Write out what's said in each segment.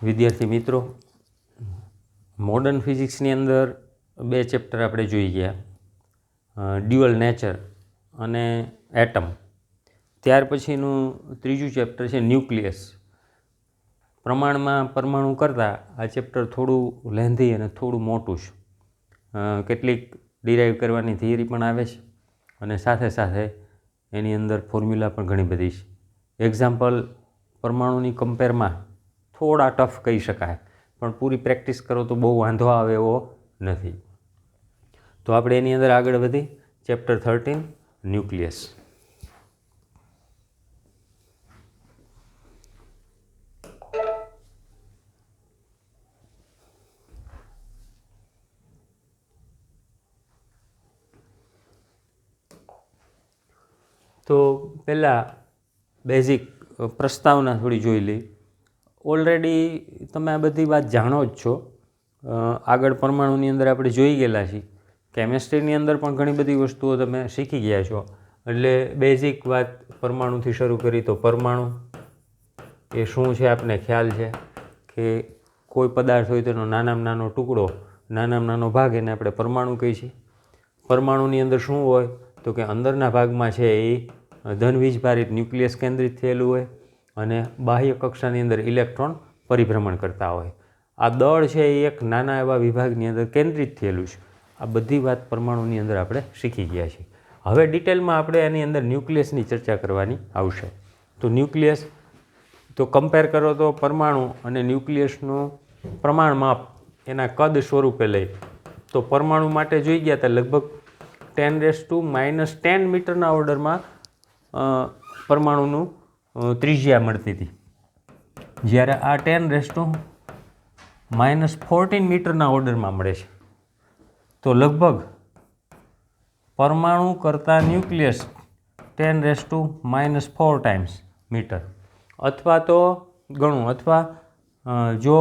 વિદ્યાર્થી મિત્રો, મોડર્ન ફિઝિક્સની અંદર બે ચેપ્ટર આપણે જોઈ ગયા, ડ્યુઅલ નેચર અને એટમ. ત્યાર પછીનું ત્રીજું ચેપ્ટર છે ન્યુક્લિયસ. પ્રમાણમાં પરમાણુ કરતાં આ ચેપ્ટર થોડું લેન્ધી અને થોડું મોટું છે. કેટલીક ડિરાઈવ કરવાની થિયરી પણ આવે છે અને સાથે સાથે એની અંદર ફોર્મ્યુલા પણ ઘણી બધી છે. એક્ઝામ્પલ પરમાણુની કમ્પેરમાં થોડા ટફ કહી શકાય, પણ પૂરી પ્રેક્ટિસ કરો તો બહુ વાંધો આવે એવો નથી. તો આપણે એની અંદર આગળ વધી ચેપ્ટર 13 ન્યુક્લિયસ. તો પહેલાં બેઝિક પ્રસ્તાવના થોડી જોઈ લઈ. ઓલરેડી તમે આ બધી વાત જાણો જ છો. આગળ પરમાણુની અંદર આપણે જોઈ ગયેલા છીએ. કેમેસ્ટ્રીની અંદર પણ ઘણી બધી વસ્તુઓ તમે શીખી ગયા છો. એટલે બેઝિક વાત પરમાણુથી શરૂ કરી તો પરમાણુ એ શું છે આપને ખ્યાલ છે કે કોઈ પદાર્થ હોય તેનો નાનામાં નાનો ટુકડો, નાનામાં નાનો ભાગ, એને આપણે પરમાણુ કહીએ છીએ. પરમાણુની અંદર શું હોય તો કે અંદરના ભાગમાં છે એ ધનવીજભારિત ન્યુક્લિયસ કેન્દ્રિત થયેલું હોય અને બાહ્ય કક્ષાની અંદર ઇલેક્ટ્રોન પરિભ્રમણ કરતા હોય. આ દળ છે એ એક નાના એવા વિભાગની અંદર કેન્દ્રિત થયેલું છે. આ બધી વાત પરમાણુની અંદર આપણે શીખી ગયા છીએ. હવે ડિટેલમાં આપણે એની અંદર ન્યુક્લિયસની ચર્ચા કરવાની આવશે. તો ન્યુક્લિયસ તો કમ્પેર કરો તો પરમાણુ અને ન્યુક્લિયસનું પ્રમાણ માપ એના કદ સ્વરૂપે લઈ તો પરમાણુ માટે જોઈ ગયા હતા લગભગ 10⁻⁻10 મીટરના ઓર્ડરમાં પરમાણુનું ત્રિજ્યા મળતી હતી, જ્યારે આ 10⁻14 મીટરના ઓર્ડરમાં મળે છે. તો લગભગ પરમાણુ કરતાં ન્યુક્લિયસ 10⁻⁴ ટાઈમ્સ મીટર, અથવા તો ગણું, અથવા જો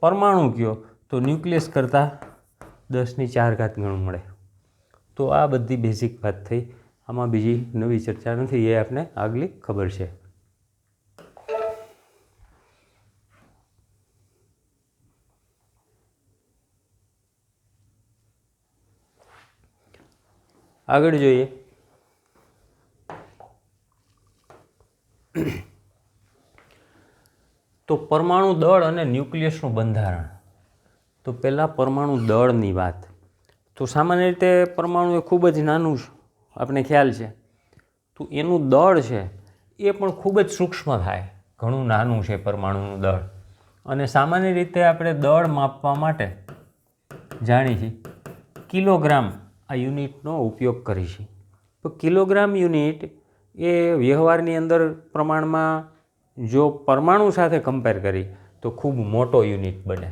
પરમાણુ કયો તો ન્યુક્લિયસ કરતાં 10⁴ ગણું મળે. તો આ બધી બેઝિક વાત થઈ. આમાં બીજી નવી ચર્ચા નથી, એ આપને આગલી ખબર છે. આગળ જોઈએ તો પરમાણુ દળ અને ન્યુક્લિયસનું બંધારણ. તો પહેલાં પરમાણુ દળની વાત. તો સામાન્ય રીતે પરમાણુ એ ખૂબ જ નાનું છે, આપણે ખ્યાલ છે. તો એનું દળ છે એ પણ ખૂબ જ સૂક્ષ્મ થાય, ઘણું નાનું છે પરમાણુનું દળ. અને સામાન્ય રીતે આપણે દળ માપવા માટે જાણીએ છીએ કિલોગ્રામ આ યુનિટનો ઉપયોગ કરીએ છીએ. તો કિલોગ્રામ યુનિટ એ વ્યવહારની અંદર પ્રમાણમાં જો પરમાણુ સાથે કમ્પેર કરી તો ખૂબ મોટો યુનિટ બને.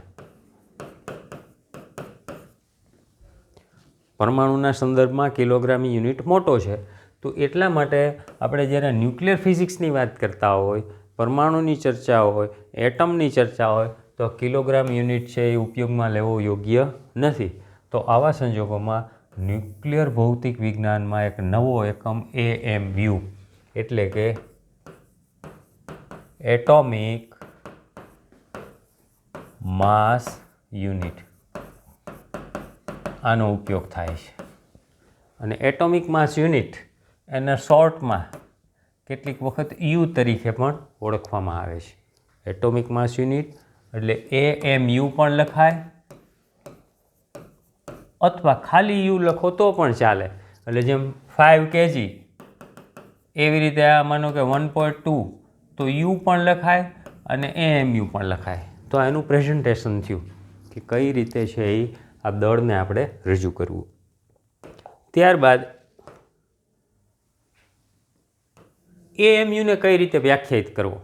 પરમાણુના સંદર્ભમાં કિલોગ્રામ યુનિટ મોટો છે. તો એટલા માટે આપણે જ્યારે ન્યુક્લિયર ફિઝિક્સની વાત કરતા હોય, પરમાણુની ચર્ચા હોય, એટમની ચર્ચા હોય, તો કિલોગ્રામ યુનિટ છે એ ઉપયોગમાં લેવો યોગ્ય નથી. તો આવા સંજોગોમાં ન્યુક્લિયર ભૌતિક વિજ્ઞાનમાં એક નવો એકમ AMU એટલે કે એટોમિક માસ યુનિટ, આનો ઉપયોગ થાય છે. અને એટોમિક માસ યુનિટ એના શોર્ટમાં કેટલીક વખત યુ તરીકે પણ ઓળખવામાં આવે છે. એટોમિક માસ યુનિટ એટલે AMU પણ લખાય, અથવા ખાલી યુ લખો તો પણ ચાલે. એટલે જેમ 5 kg એવી રીતે આ માનો કે 1.2 તો યુ પણ લખાય અને AMU પણ લખાય. તો એનું પ્રેઝન્ટેશન થયું કે કઈ રીતે છે એ આ દળને આપણે રજૂ કરવું. ત્યારબાદ AMUને કઈ રીતે વ્યાખ્યાયિત કરવો.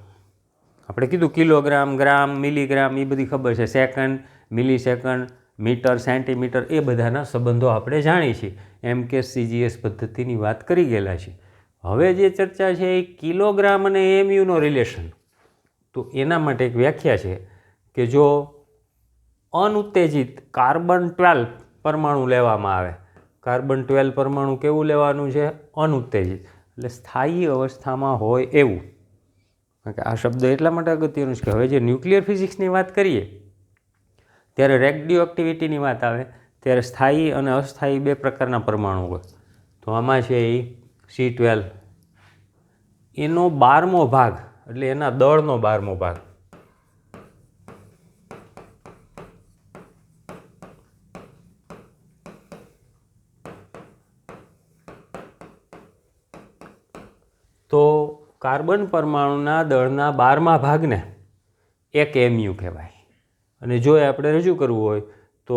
આપણે કીધું કિલોગ્રામ, ગ્રામ, મિલીગ્રામ એ બધી ખબર છે. સેકન્ડ, મિલી સેકન્ડ, મીટર, સેન્ટીમીટર એ બધાના સંબંધો આપણે જાણીએ છીએ. MKS પદ્ધતિની વાત કરી ગયેલા છીએ. હવે જે ચર્ચા છે એ કિલોગ્રામ અને AMUનો રિલેશન. તો એના માટે એક વ્યાખ્યા છે કે જો અનુત્તેજિત કાર્બન 12 પરમાણુ લેવામાં આવે. કાર્બન 12 પરમાણુ કેવું લેવાનું છે? અનુત્તેજિત, એટલે સ્થાયી અવસ્થામાં હોય એવું. કારણ કે આ શબ્દ એટલા માટે અગત્યનું છે કે હવે જે ન્યુક્લિયર ફિઝિક્સની વાત કરીએ ત્યારે રેડિયો એક્ટિવિટીની વાત આવે ત્યારે સ્થાયી અને અસ્થાયી બે પ્રકારના પરમાણુ હોય. તો આમાં છે એ C12 એનો 12મો ભાગ એટલે એના દળનો 12મો ભાગ તો કાર્બન પરમાણુના દળના 12મા ભાગને એક mu કહેવાય. અને જો આપણે રજૂ કરવું હોય તો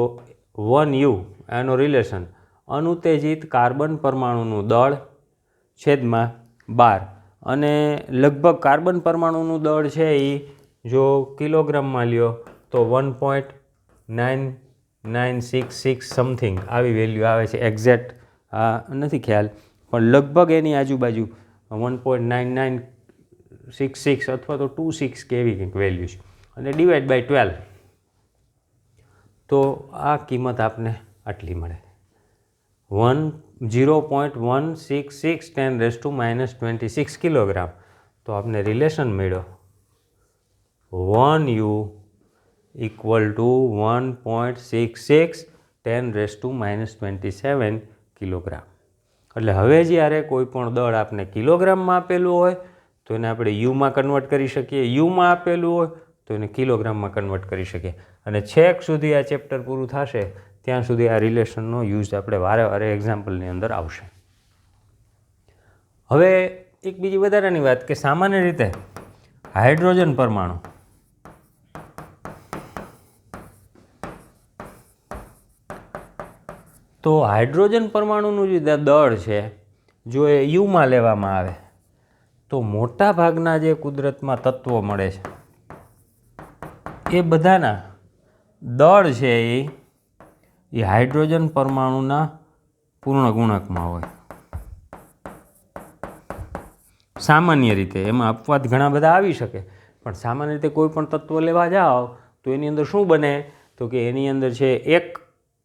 1U એનો રિલેશન અનુત્તેજિત કાર્બન પરમાણુનું દળ છેદમાં 12 અને લગભગ કાર્બન પરમાણુનું દળ છે એ જો કિલોગ્રામમાં લ્યો તો 1.9966 સમથિંગ આવી વેલ્યુ આવે છે. એક્ઝેક્ટ નથી ખ્યાલ પણ લગભગ એની આજુબાજુ 1.9966 અથવા તો 26 કે એવી કંઈક વેલ્યુ છે અને ડિવાઈડ બાય 12 તો આ કિંમત આપને આટલી મળે 0.166 10⁻⁻26 કિલોગ્રામ. તો આપને રિલેશન મળ્યો 1U = 1.66 10⁻⁻27 કિલોગ્રામ. એટલે હવે જ્યારે કોઈ પણ દળ આપને કિલોગ્રામમાં આપેલું હોય તો એને આપણે યુમાં કન્વર્ટ કરી શકીએ, યુમાં આપેલું હોય તો એને કિલોગ્રામમાં કન્વર્ટ કરી શકીએ. અને છેક સુધી આ ચેપ્ટર પૂરું થશે ત્યાં સુધી આ રિલેશનનો યુઝ આપણે વારે વારે એક્ઝામ્પલની અંદર આવશે. હવે એક બીજી વધારાની વાત કે સામાન્ય રીતે હાઇડ્રોજન પરમાણુ તો હાઇડ્રોજન પરમાણુનું જે દળ છે જો એ યુમાં લેવામાં આવે તો મોટા ભાગના જે કુદરતમાં તત્વો મળે છે એ બધાના દળ છે એ હાઇડ્રોજન પરમાણુના પૂર્ણ ગુણકમાં હોય. સામાન્ય રીતે એમાં અપવાદ ઘણા બધા આવી શકે પણ સામાન્ય રીતે કોઈ પણ તત્વ લેવા જાઓ તો એની અંદર શું બને તો કે એની અંદર છે એક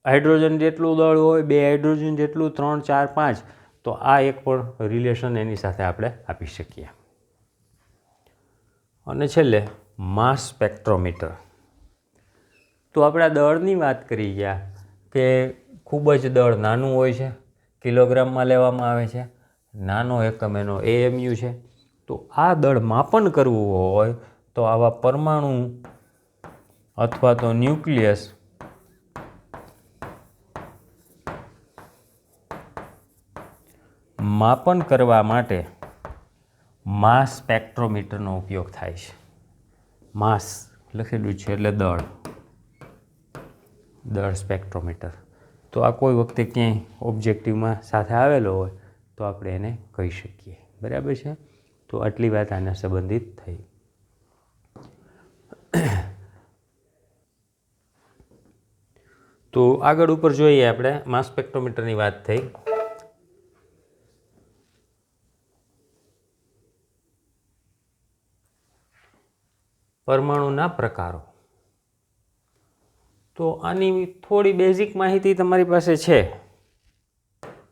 હાઇડ્રોજન જેટલું દળ હોય, 2 હાઇડ્રોજન જેટલું, 3, 4, 5 તો આ એક પણ રિલેશન એની સાથે આપણે આપી શકીએ. અને છેલ્લે માસ સ્પેક્ટ્રોમીટર. તો આપણે આ દળની વાત કરી ગયા કે ખૂબ જ દળ નાનું હોય છે, કિલોગ્રામમાં લેવામાં આવે છે, નાનો એકમ એનો AMU છે. તો આ દળ માપન કરવું હોય તો આવા પરમાણુ અથવા તો ન્યુક્લિયસ માપન કરવા માટે માસ સ્પેક્ટ્રોમીટરનો ઉપયોગ થાય છે. માસ લખેલું છે એટલે દળ સ્પેક્ટ્રોમીટર. તો આ કોઈ વખતે ક્યાંય ઓબ્જેક્ટિવમાં સાથે આવેલો હોય તો આપણે એને કહી શકીએ. બરાબર છે. તો આટલી વાત આના સંબંધિત થઈ. તો આગળ ઉપર જોઈએ આપણે માસ સ્પેક્ટ્રોમીટરની વાત થઈ. પરમાણુના પ્રકારો. તો આની થોડી બેઝિક માહિતી તમારી પાસે છે,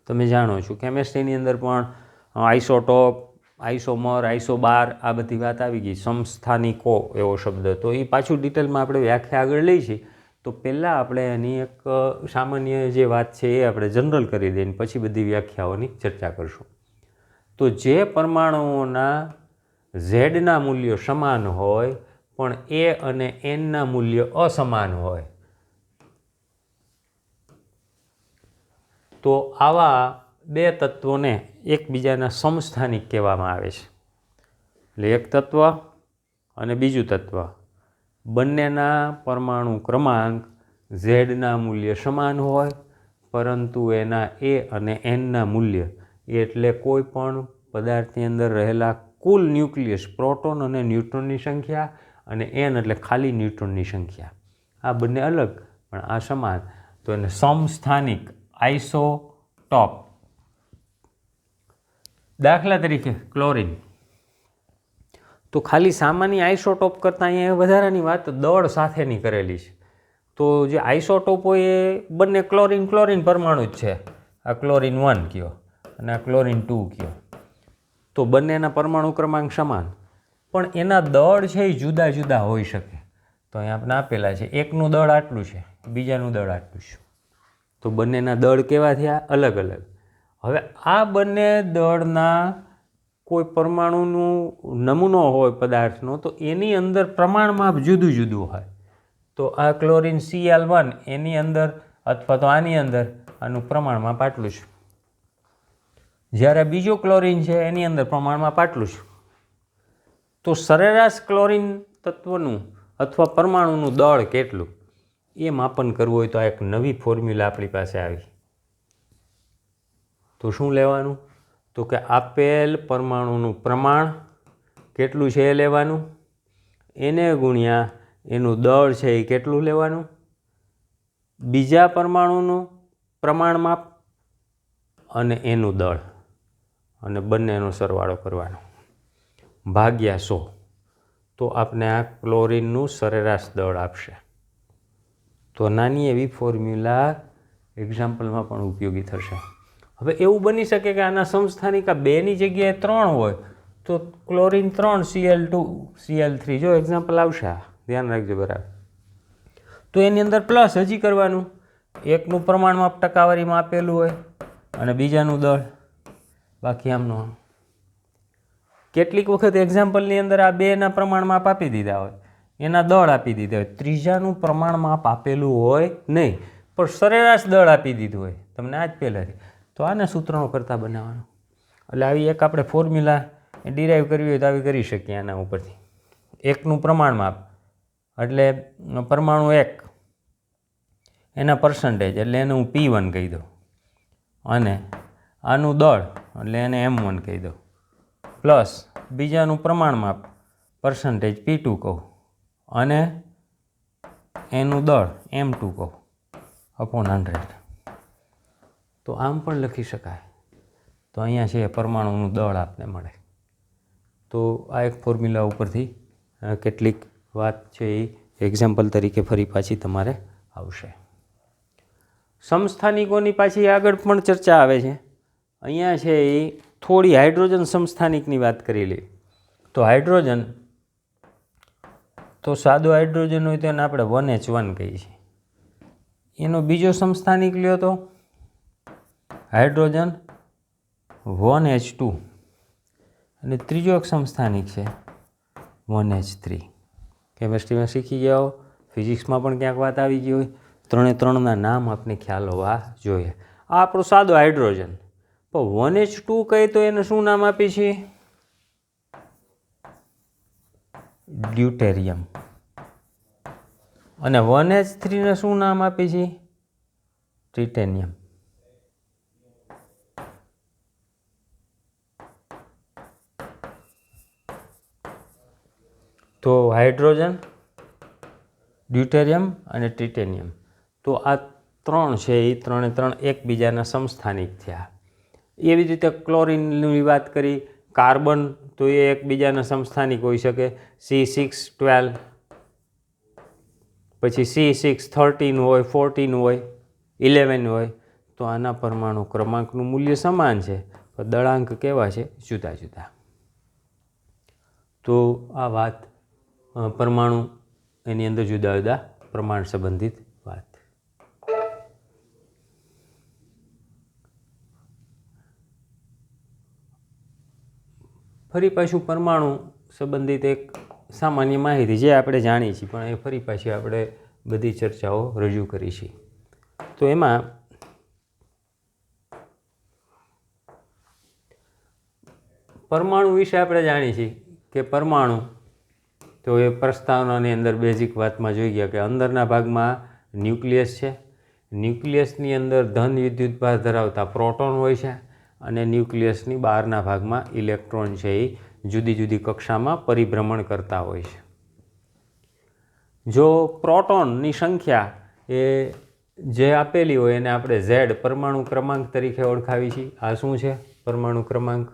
તમે જાણો છો કેમેસ્ટ્રીની અંદર પણ આઇસોટોપ, આઇસોમર, આઇસોબાર આ બધી વાત આવી ગઈ. સમસ્થાનિકો એવો શબ્દ, તો એ પાછું ડિટેલમાં આપણે વ્યાખ્યા આગળ લઈ છીએ. તો પહેલાં આપણે એની એક સામાન્ય જે વાત છે એ આપણે જનરલ કરી દઈએ પછી બધી વ્યાખ્યાઓની ચર્ચા કરીશું. તો જે પરમાણુઓના ઝેડના મૂલ્યો સમાન હોય પણ એ અને એનના મૂલ્યો અસમાન હોય તો આવા બે તત્વોને એકબીજાના સમસ્થાનિક કહેવામાં આવે છે. એટલે એક તત્વ અને બીજું તત્વ બંનેના પરમાણુ ક્રમાંક ઝેડના મૂલ્ય સમાન હોય પરંતુ એના એ અને એનના મૂલ્ય એટલે કોઈ પણ પદાર્થની અંદર રહેલા કુલ ન્યુક્લિયસ પ્રોટોન અને ન્યુટ્રોનની સંખ્યા અને એન એટલે ખાલી ન્યુટ્રોનની સંખ્યા આ બંને અલગ પણ આ સમાન તો એને સમસ્થાનિક આઇસોટોપ. દાખલા તરીકે ક્લોરિન. તો ખાલી સામાન્ય આઇસોટોપ કરતાં અહીંયા વધારાની વાત દળ સાથેની કરેલી છે. તો જે આઇસોટોપ હોય એ બંને ક્લોરિન પરમાણુ જ છે. આ ક્લોરિન 1 કયો અને આ ક્લોરિન 2 કયો તો બંનેના પરમાણુ ક્રમાંક સમાન પણ એના દળ છે એ જુદા જુદા હોઈ શકે. તો અહીં આપણે આપેલા છે, એકનું દળ આટલું છે, બીજાનું દળ આટલું છે, તો બંનેના દળ કેવા થયા? અલગ અલગ. હવે આ બંને દળના કોઈ પરમાણુનું નમૂનો હોય પદાર્થનો, તો એની અંદર પ્રમાણમાં જુદું જુદું હોય. તો આ ક્લોરીન Cl1 એની અંદર અથવા તો આની અંદર આનું પ્રમાણમાં પાટલું છે, જ્યારે બીજો ક્લોરીન છે એની અંદર પ્રમાણમાં પાટલું છે. તો સરેરાશ ક્લોરીન તત્વનું અથવા પરમાણુનું દળ કેટલું એ માપન કરવું હોય તો આ એક નવી ફોર્મ્યુલા આપણી પાસે આવી. તો શું લેવાનું? તો કે આપેલ પરમાણુનું પ્રમાણ કેટલું છે એ લેવાનું, એને ગુણ્યા એનું દળ છે એ કેટલું લેવાનું, બીજા પરમાણુનું પ્રમાણ માપ અને એનું દળ, અને બંનેનો સરવાળો કરવાનો ભાગ્યા 100. તો આપણે આ ક્લોરીનનું સરેરાશ દળ આપશે. તો નાની એવી ફોર્મ્યુલા એક્ઝામ્પલમાં પણ ઉપયોગી થશે. હવે એવું બની શકે કે આના સમસ્થાનિક આ 2ની જગ્યાએ 3 હોય, તો ક્લોરીન 3 Cl2 Cl3 જો એક્ઝામ્પલ આવશે, ધ્યાન રાખજો બરાબર. તો એની અંદર પ્લસ હજી કરવાનું, એકનું પ્રમાણમાં ટકાવારીમાં આપેલું હોય અને બીજાનું દળ, બાકી આમનું આમ. કેટલીક વખત એક્ઝામ્પલની અંદર આ 2ના પ્રમાણ માપ આપી દીધા હોય, એના દળ આપી દીધા હોય, ત્રીજાનું પ્રમાણ માપ આપેલું હોય નહીં, પણ સરેરાશ દળ આપી દીધું હોય તમને આ જ પહેલાંથી, તો આને સૂત્રનો કરતા બનાવવાનું. એટલે આવી એક આપણે ફોર્મ્યુલા ડિરાઈવ કરવી હોય તો આવી કરી શકીએ આના ઉપરથી. એકનું પ્રમાણ માપ એટલે પરમાણુ 1 એના પર્સન્ટેજ એટલે એને હું P1 કહી દઉં, અને આનું દળ એટલે એને M1 કહી દઉં, પ્લસ બીજાનું પ્રમાણ માપ પર્સન્ટેજ P2 કહું, અને એનું દળ M2 કહું અપોન 100. તો આમ પણ લખી શકાય. તો અહીંયા છે પરમાણુનું દળ આપને મળે. તો આ એક ફોર્મ્યુલા ઉપરથી કેટલીક વાત છે એ એક્ઝામ્પલ તરીકે ફરી પાછી તમારે આવશે. સમસ્થાનિકોની પાછી આગળ પણ ચર્ચા આવે છે. અહીંયા છે એ થોડી હાઇડ્રોજન સમસ્થાનિકની વાત કરી લે. તો હાઇડ્રોજન, તો સાદો હાઇડ્રોજન હોય તો એને આપણે 1H1 કહીએ છીએ. એનો બીજો સમસ્થાનિક લ્યો તો હાઇડ્રોજન 1H2, અને ત્રીજો એક સમસ્થાનિક છે 1H3. કેમિસ્ટ્રીમાં શીખી ગયા હો, ફિઝિક્સમાં પણ ક્યાંક વાત આવી ગઈ હોય, 3ના નામ આપણે ખ્યાલ હોવા જોઈએ. આ આપણો સાદો હાઇડ્રોજન, પણ 1H2 કહે તો એને શું નામ આપીએ છીએ? ડ્યુટેરિયમ. અને 1H3 ને શું નામ આપીએ છીએ? ટ્રિટેનિયમ. તો હાઇડ્રોજન, ડ્યુટેરિયમ અને ટ્રિટેનિયમ, તો આ 3 છે એ 3 એકબીજાના સમસ્થાનિક થયા. એવી રીતે ક્લોરીનની વાત કરી, કાર્બન તો એ એકબીજાના સમસ્થાનિક હોઈ શકે, C612, પછી C613 હોય, 14 હોય, 11 હોય. તો આના પરમાણુ ક્રમાંકનું મૂલ્ય સમાન છે, પણ દળાંક કેવા છે? જુદા જુદા. તો આ વાત પરમાણુ એની અંદર જુદા જુદા પ્રમાણ સંબંધિત વાત. ફરી પાછું પરમાણુ સંબંધિત એક સામાન્ય માહિતી જે આપણે જાણીએ છીએ, પણ એ ફરી પાછી આપણે બધી ચર્ચાઓ રજૂ કરી છે. તો એમાં પરમાણુ વિશે આપણે જાણીએ છીએ કે પરમાણુ તો એ પ્રસ્તાવનાની અંદર બેઝિક વાતમાં જોઈ ગયા કે અંદરના ભાગમાં ન્યુક્લિયસ છે. ન્યુક્લિયસની અંદર ધન વિદ્યુતભાર ધરાવતા પ્રોટોન હોય છે, અને ન્યુક્લિયસની બહારના ભાગમાં ઇલેક્ટ્રોન છે એ જુદી જુદી કક્ષામાં પરિભ્રમણ કરતા હોય છે. જો પ્રોટોનની સંખ્યા એ જે આપેલી હોય એને આપણે Z પરમાણુ ક્રમાંક તરીકે ઓળખાવી છીએ. આ શું છે? પરમાણુ ક્રમાંક.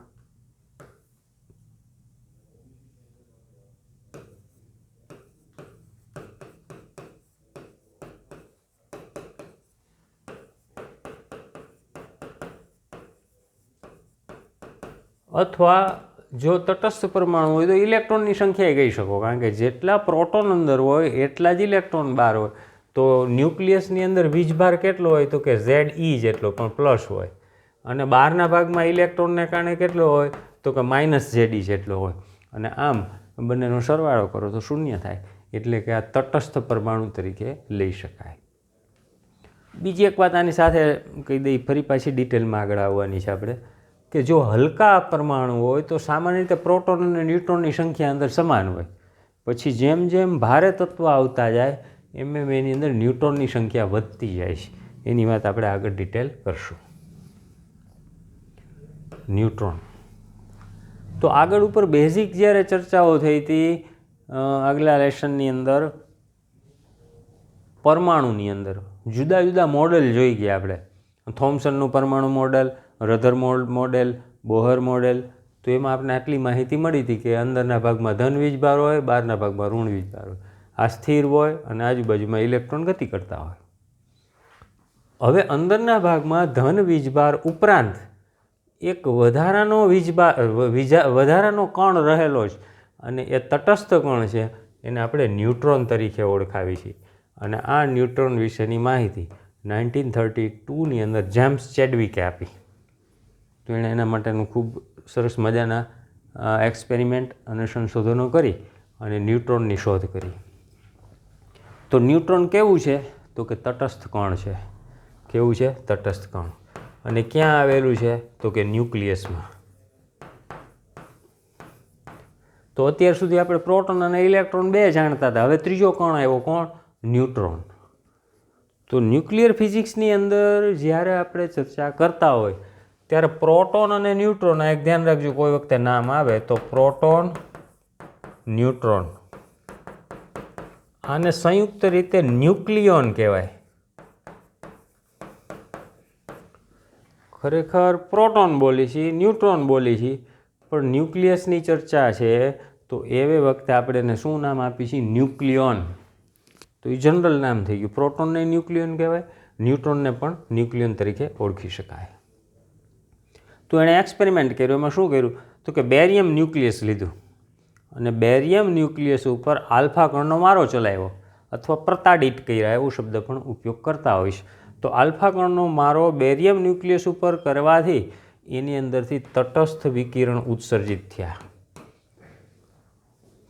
અથવા જો તટસ્થ પરમાણુ હોય તો ઇલેક્ટ્રોનની સંખ્યાએ કહી શકો, કારણ કે જેટલા પ્રોટોન અંદર હોય એટલા જ ઇલેક્ટ્રોન બહાર હોય. તો ન્યુક્લિયસની અંદર વીજભાર કેટલો હોય તો કે ZE જેટલો, પણ પ્લસ હોય. અને બહારના ભાગમાં ઇલેક્ટ્રોનને કારણે કેટલો હોય તો કે -ZE જેટલો હોય. અને આમ બંનેનો સરવાળો કરો તો શૂન્ય થાય. એટલે કે આ તટસ્થ પરમાણુ તરીકે લઈ શકાય. બીજી એક વાત આની સાથે કહી દઈ, ફરી પાછી ડિટેલમાં આગળ આવવાની છે આપણે, કે જો હલકા પરમાણુ હોય તો સામાન્ય રીતે પ્રોટોન અને ન્યુટ્રોનની સંખ્યા અંદર સમાન હોય. પછી જેમ જેમ ભારે તત્વ આવતા જાય એમ એની અંદર ન્યુટ્રોનની સંખ્યા વધતી જાય છે. એની વાત આપણે આગળ ડિટેલ કરશું. ન્યુટ્રોન તો આગળ ઉપર બેઝિક જ્યારે ચર્ચાઓ થઈ હતી આગલા લેસનની અંદર, પરમાણુની અંદર જુદા જુદા મોડેલ જોઈ ગયા આપણે. થોમ્સનનું પરમાણુ model, Rutherford model, Bohr model. તો એમાં આપણે આટલી માહિતી મળી હતી કે અંદરના ભાગમાં ધન વીજભાર હોય, બહારના ભાગમાં ઋણ વીજભાર હોય. આ સ્થિર હોય અને આજુબાજુમાં ઇલેક્ટ્રોન ગતિ કરતા હોય. હવે અંદરના ભાગમાં ધન વીજભાર ઉપરાંત એક વધારાનો કણ રહેલો છે, અને એ તટસ્થ કણ છે. એને આપણે ન્યુટ્રોન તરીકે ઓળખાવી છીએ. અને આ ન્યુટ્રોન વિશેની માહિતી 1932ની અંદર જેમ્સ ચેડવિકે આપી. તો એણે એના માટેનું ખૂબ સરસ મજાના એક્સપેરિમેન્ટ અને સંશોધનો કરી અને ન્યુટ્રોનની શોધ કરી. તો ન્યુટ્રોન કેવું છે તો કે તટસ્થ કણ છે. કેવું છે? તટસ્થ કણ. અને ક્યાં આવેલું છે તો કે ન્યુક્લિયસમાં. તો અત્યાર સુધી આપણે પ્રોટોન અને ઇલેક્ટ્રોન બે જાણતા હતા. હવે ત્રીજો કણ આવ્યો, કોણ? ન્યુટ્રોન. તો ન્યુક્લિયર ફિઝિક્સની અંદર જ્યારે આપણે ચર્ચા કરતા હોય ત્યારે પ્રોટોન અને ન્યુટ્રોન, આ એક ધ્યાન રાખજો, કોઈ વખતે નામ આવે તો પ્રોટોન, ન્યુટ્રોન, આને સંયુક્ત રીતે ન્યુક્લિયોન કહેવાય. ખરેખર પ્રોટોન બોલી છીએ, ન્યુટ્રોન બોલી છીએ, પણ ન્યુક્લિયસની ચર્ચા છે તો એવે વખતે આપણે એને શું નામ આપી છીએ? ન્યુક્લિયોન. તો એ જનરલ નામ થઈ ગયું. પ્રોટોનને ન્યુક્લિયોન કહેવાય, ન્યુટ્રોનને પણ ન્યુક્લિયોન તરીકે ઓળખી શકાય. તો એણે એક્સપેરિમેન્ટ કર્યો. એમાં શું કર્યું તો કે બેરિયમ ન્યુક્લિયસ લીધું અને બેરિયમ ન્યુક્લિયસ ઉપર આલ્ફા કણનો મારો ચલાવ્યો, અથવા પ્રતાડિત કર્યા, એવો શબ્દ પણ ઉપયોગ કરતા હોય છે. તો આલ્ફા કણનો મારો બેરિયમ ન્યુક્લિયસ ઉપર કરવાથી એની અંદરથી તટસ્થ વિકિરણ ઉત્સર્જિત થયા.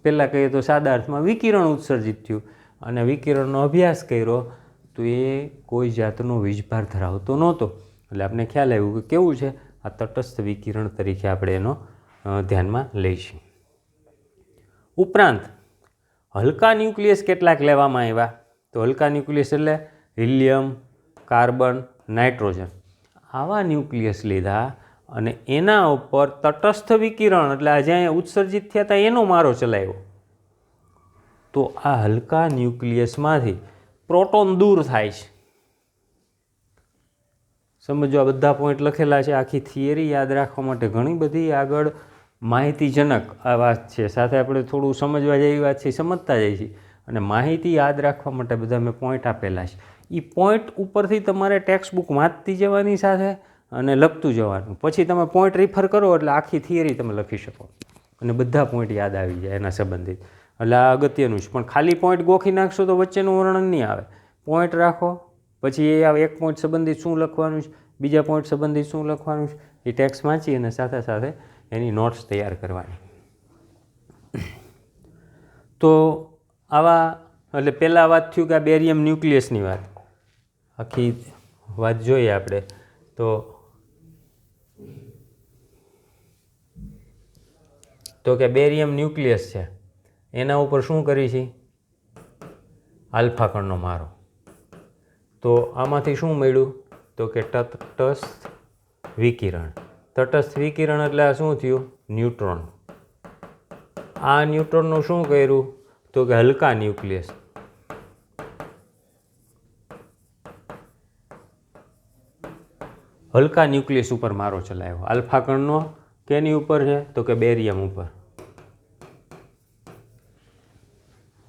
પહેલાં કહીએ તો સાદા અર્થમાં વિકિરણ ઉત્સર્જિત થયું. અને વિકિરણનો અભ્યાસ કર્યો તો એ કોઈ જાતનો વીજભાર ધરાવતો નહોતો. એટલે આપણે ખ્યાલ આવ્યું કે કેવું છે, આ તટસ્થ વિકિરણ તરીકે આપણે એનો ધ્યાનમાં લઈશું. ઉપરાંત હલકા ન્યુક્લિયસ કેટલાક લેવામાં આવ્યા. તો હલકા ન્યુક્લિયસ એટલે હિલિયમ, કાર્બન, નાઇટ્રોજન, આવા ન્યુક્લિયસ લીધા અને એના ઉપર તટસ્થ વિકિરણ એટલે જ્યાં ઉત્સર્જિત થયા હતા એનો મારો ચલાવ્યો. તો આ હલકા ન્યુક્લિયસમાંથી પ્રોટોન દૂર થાય છે. સમજો, આ બધા પોઈન્ટ લખેલા છે. આખી થિયરી યાદ રાખવા માટે ઘણી બધી આગળ માહિતીજનક આ વાત છે. સાથે આપણે થોડું સમજવા જેવી વાત છે, સમજતા જઈએ છીએ. અને માહિતી યાદ રાખવા માટે બધા મેં પોઈન્ટ આપેલા છે. એ પોઈન્ટ ઉપરથી તમારે ટેક્સ્ટ બુક વાંચતી જવાની સાથે અને લખતું જવાનું. પછી તમે પોઈન્ટ રિફર કરો એટલે આખી થિયરી તમે લખી શકો અને બધા પોઈન્ટ યાદ આવી જાય એના સંબંધિત. એટલે આ અગત્યનું છે. પણ ખાલી પોઈન્ટ ગોખી નાખશો તો વચ્ચેનું વર્ણન નહીં આવે. પોઈન્ટ રાખો, પછી એ એક પોઈન્ટ સંબંધિત શું લખવાનું છે, બીજા પોઈન્ટ સંબંધિત શું લખવાનું છે, એ ટેક્સ્ટ વાંચી અને સાથે સાથે એની નોટ્સ તૈયાર કરવાની. તો આવા એટલે પહેલાં વાત થયું કે આ બેરિયમ ન્યુક્લિયસની વાત. આખી વાત જોઈએ આપણે તો કે બેરિયમ ન્યુક્લિયસ છે, એના ઉપર શું કરી છે? આલ્ફા કણનો મારો. તો આમાંથી શું મળ્યું તો કે તટસ્થ વિકિરણ. તટસ્થ વિકિરણ એટલે આ શું થયું? ન્યુટ્રોન. આ ન્યુટ્રોનનું શું કર્યું તો કે હલકા ન્યુક્લિયસ. હલકા ન્યુક્લિયસ ઉપર મારો ચલાવ્યો. આલ્ફા કણનો કેની ઉપર છે તો કે બેરિયમ ઉપર.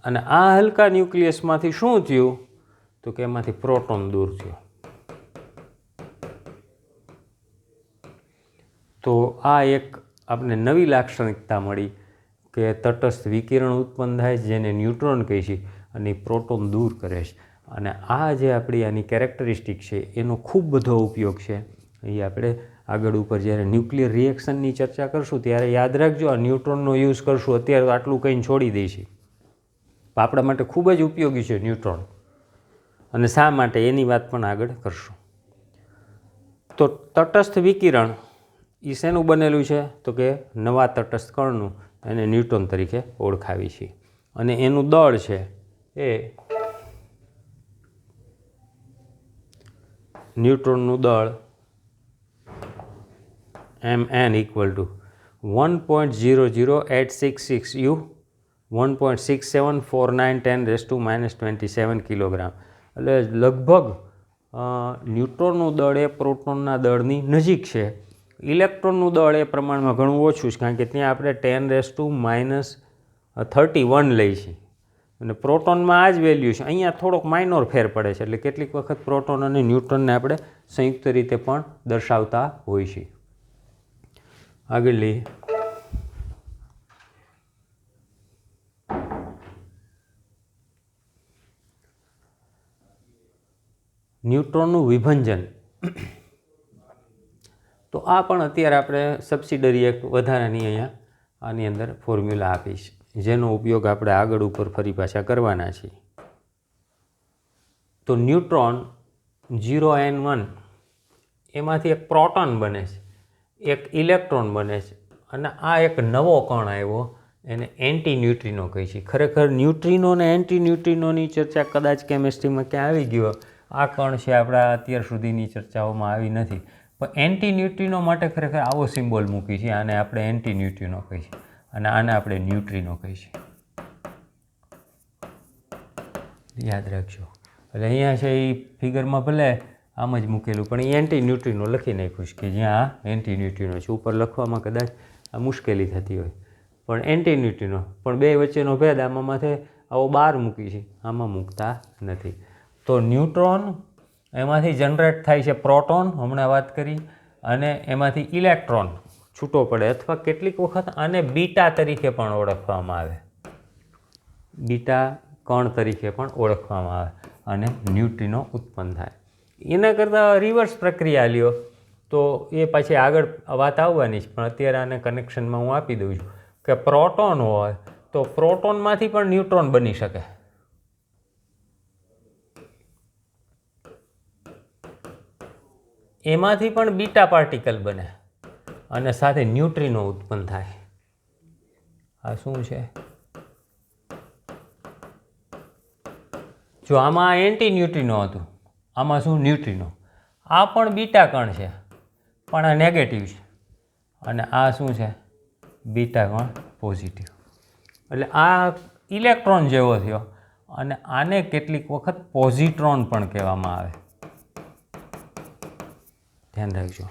અને આ હલકા ન્યુક્લિયસમાંથી શું થયું તો કે એમાંથી પ્રોટોન દૂર થયો. તો આ એક આપણે નવી લાક્ષણિકતા મળી કે તટસ્થ વિકિરણ ઉત્પન્ન થાય છે જેને ન્યુટ્રોન કહે છે અને પ્રોટોન દૂર કરે છે. અને આ જે આપણી આની કેરેક્ટરિસ્ટિક છે એનો ખૂબ બધો ઉપયોગ છે. એ આપણે આગળ ઉપર જ્યારે ન્યુક્લિયર રિએક્શનની ચર્ચા કરશું ત્યારે યાદ રાખજો, આ ન્યુટ્રોનનો યુઝ કરશું. અત્યારે તો આટલું કંઈ છોડી દઈશું. આપણા માટે ખૂબ જ ઉપયોગી છે ન્યુટ્રોન, અને શા માટે એની વાત પણ આગળ કરશું. તો તટસ્થ વિકિરણ એ શેનું બનેલું છે? તો કે નવા તટસ્થ કણનું, એને ન્યુટ્રોન તરીકે ઓળખાવી છે. અને એનું દળ છે એ ન્યુટ્રોનનું દળ Mn = 1.00866 U 1.6749 10 - -27 કિલોગ્રામ. એટલે લગભગ ન્યુટ્રોનનું દળ એ પ્રોટોનના દળની નજીક છે. ઇલેક્ટ્રોનનું દળ એ પ્રમાણમાં ઘણું ઓછું છે, કારણ કે ત્યાં આપણે 10 - -31 લઈએ છીએ, અને પ્રોટોનમાં આ જ વેલ્યુ છે. અહીંયા થોડોક માઇનોર ફેર પડે છે, એટલે કેટલીક વખત પ્રોટોન અને ન્યુટ્રોનને આપણે સંયુક્ત રીતે પણ દર્શાવતા હોઈએ છીએ. આગળ લઈએ. ન્યુટ્રોનનું વિભંજન. તો આ પણ અત્યારે આપણે સબસિડરી એક વધારાની અહીંયા આની અંદર ફોર્મ્યુલા આપી છે, જેનો ઉપયોગ આપણે આગળ ઉપર ફરી પાછા કરવાના છીએ. તો ન્યુટ્રોન 0n1 એમાંથી એક પ્રોટોન બને છે, એક ઇલેક્ટ્રોન બને છે, અને આ એક નવો કણ આવ્યો, એને એન્ટી ન્યુટ્રિનો કહે છે. ખરેખર ન્યુટ્રિનો અને એન્ટી ન્યુટ્રિનોની ચર્ચા કદાચ કેમેસ્ટ્રીમાં ક્યાં આવી ગયો, આ કણ છે આપણા અત્યાર સુધીની ચર્ચાઓમાં આવી નથી. પણ એન્ટી ન્યુટ્રિનો માટે ખરેખર આવો સિમ્બોલ મૂકી છે. આને આપણે એન્ટી ન્યુટ્રિનો કહીએ છીએ, અને આને આપણે ન્યુટ્રિનો કહીએ છીએ. યાદ રાખજો. એટલે અહીંયા છે એ ફિગરમાં ભલે આમ જ મૂકેલું, પણ એ એન્ટી ન્યુટ્રિનો લખી નાખ્યું છે, કે જ્યાં આ એન્ટી ન્યુટ્રિનો છે. ઉપર લખવામાં કદાચ આ મુશ્કેલી થતી હોય, પણ એન્ટી ન્યુટ્રિનો. પણ બે વચ્ચેનો ભેદ આમાં માથે આવો બાર મૂકી છે, આમાં મૂકતા નથી. તો ન્યુટ્રોન, એમાંથી જનરેટ થાય છે પ્રોટોન, હમણાં વાત કરી, અને એમાંથી ઇલેક્ટ્રોન છૂટો પડે, અથવા કેટલીક વખત આને બીટા તરીકે પણ ઓળખવામાં આવે. બીટા કણ તરીકે પણ ઓળખવામાં આવે, અને ન્યુટ્રિનો ઉત્પન્ન થાય. એના કરતાં રિવર્સ પ્રક્રિયા લ્યો તો એ પછી આગળ વાત આવવાની છે, પણ અત્યારે આને કનેક્શનમાં હું આપી દઉં છું કે પ્રોટોન હોય તો પ્રોટોનમાંથી પણ ન્યુટ્રોન બની શકે. એમાંથી પણ બીટા પાર્ટિકલ બને, અને સાથે ન્યુટ્રિનો ઉત્પન્ન થાય. આ શું છે? જો આમાં એન્ટી ન્યુટ્રિનો હતું, આમાં શું? ન્યુટ્રિનો. આ પણ બીટા કણ છે, પણ આ નેગેટિવ છે, અને આ શું છે? બીટા કણ પોઝિટિવ. એટલે આ ઇલેક્ટ્રોન જેવો થયો, અને આને કેટલીક વખત પોઝિટ્રોન પણ કહેવામાં આવે. ધ્યાન રાખજો.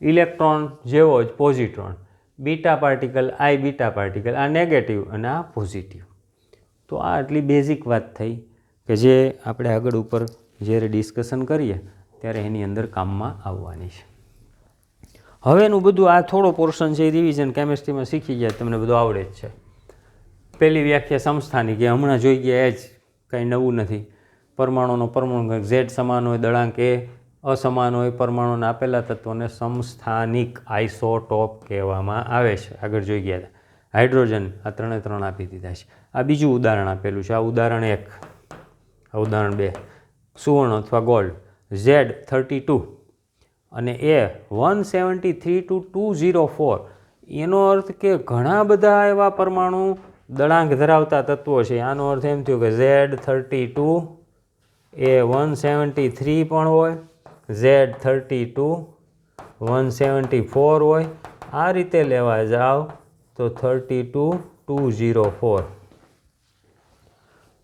ઇલેક્ટ્રોન જેવો જ પોઝિટ્રોન, બીટા પાર્ટિકલ, આઈ બીટા પાર્ટિકલ, આ નેગેટિવ અને આ પોઝિટિવ. તો આ આટલી બેઝિક વાત થઈ કે જે આપણે આગળ ઉપર જ્યારે ડિસ્કશન કરીએ ત્યારે એની અંદર કામમાં આવવાની છે. હવેનું બધું આ થોડો પોર્શન છે એ રિવિઝન કેમેસ્ટ્રીમાં શીખી ગયા, તમને બધું આવડે જ છે. પહેલી વ્યાખ્યા સમસ્થાની, કે હમણાં જોઈ ગયા એ જ, કંઈ નવું નથી. પરમાણુનો પરમાણુ ઝેડ સમાન હોય, દળાંક એ અસમાન હોય, પરમાણુને આપેલા તત્વોને સમસ્થાનિક આઇસોટોપ કહેવામાં આવે છે. આગળ જોઈ ગયા હતા. હાઇડ્રોજન, આ 3 આપી દીધા છે. આ બીજું ઉદાહરણ આપેલું છે. આ ઉદાહરણ 1, આ ઉદાહરણ 2. સુવર્ણ અથવા ગોલ્ડ, Z32 અને એ 173 to 204. એનો અર્થ કે ઘણા બધા એવા પરમાણુ દળાંક ધરાવતા તત્વો છે. આનો અર્થ એમ થયો કે Z32 એ 173 પણ હોય, Z32 174 હોય. આ રીતે લેવા જાઓ તો 32 204.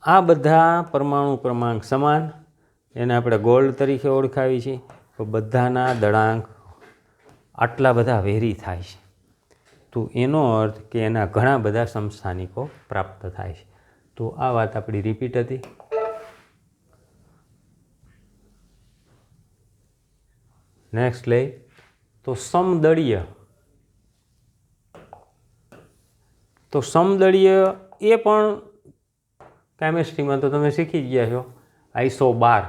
આ બધા પરમાણુ ક્રમાંક સમાન, એને આપણે ગોલ્ડ તરીકે ઓળખાવી છીએ. તો બધાના દળાંક આટલા બધા વેરી થાય છે, તો એનો અર્થ કે એના ઘણા બધા સમસ્થાનિકો પ્રાપ્ત થાય છે. તો આ વાત આપણી રિપીટ હતી. નેક્સ્ટ લઈ તો સમદળીય તો સમદળીય એ પણ કેમિસ્ટ્રીમાં તો તમે શીખી જ ગયા છો. આઈસો 12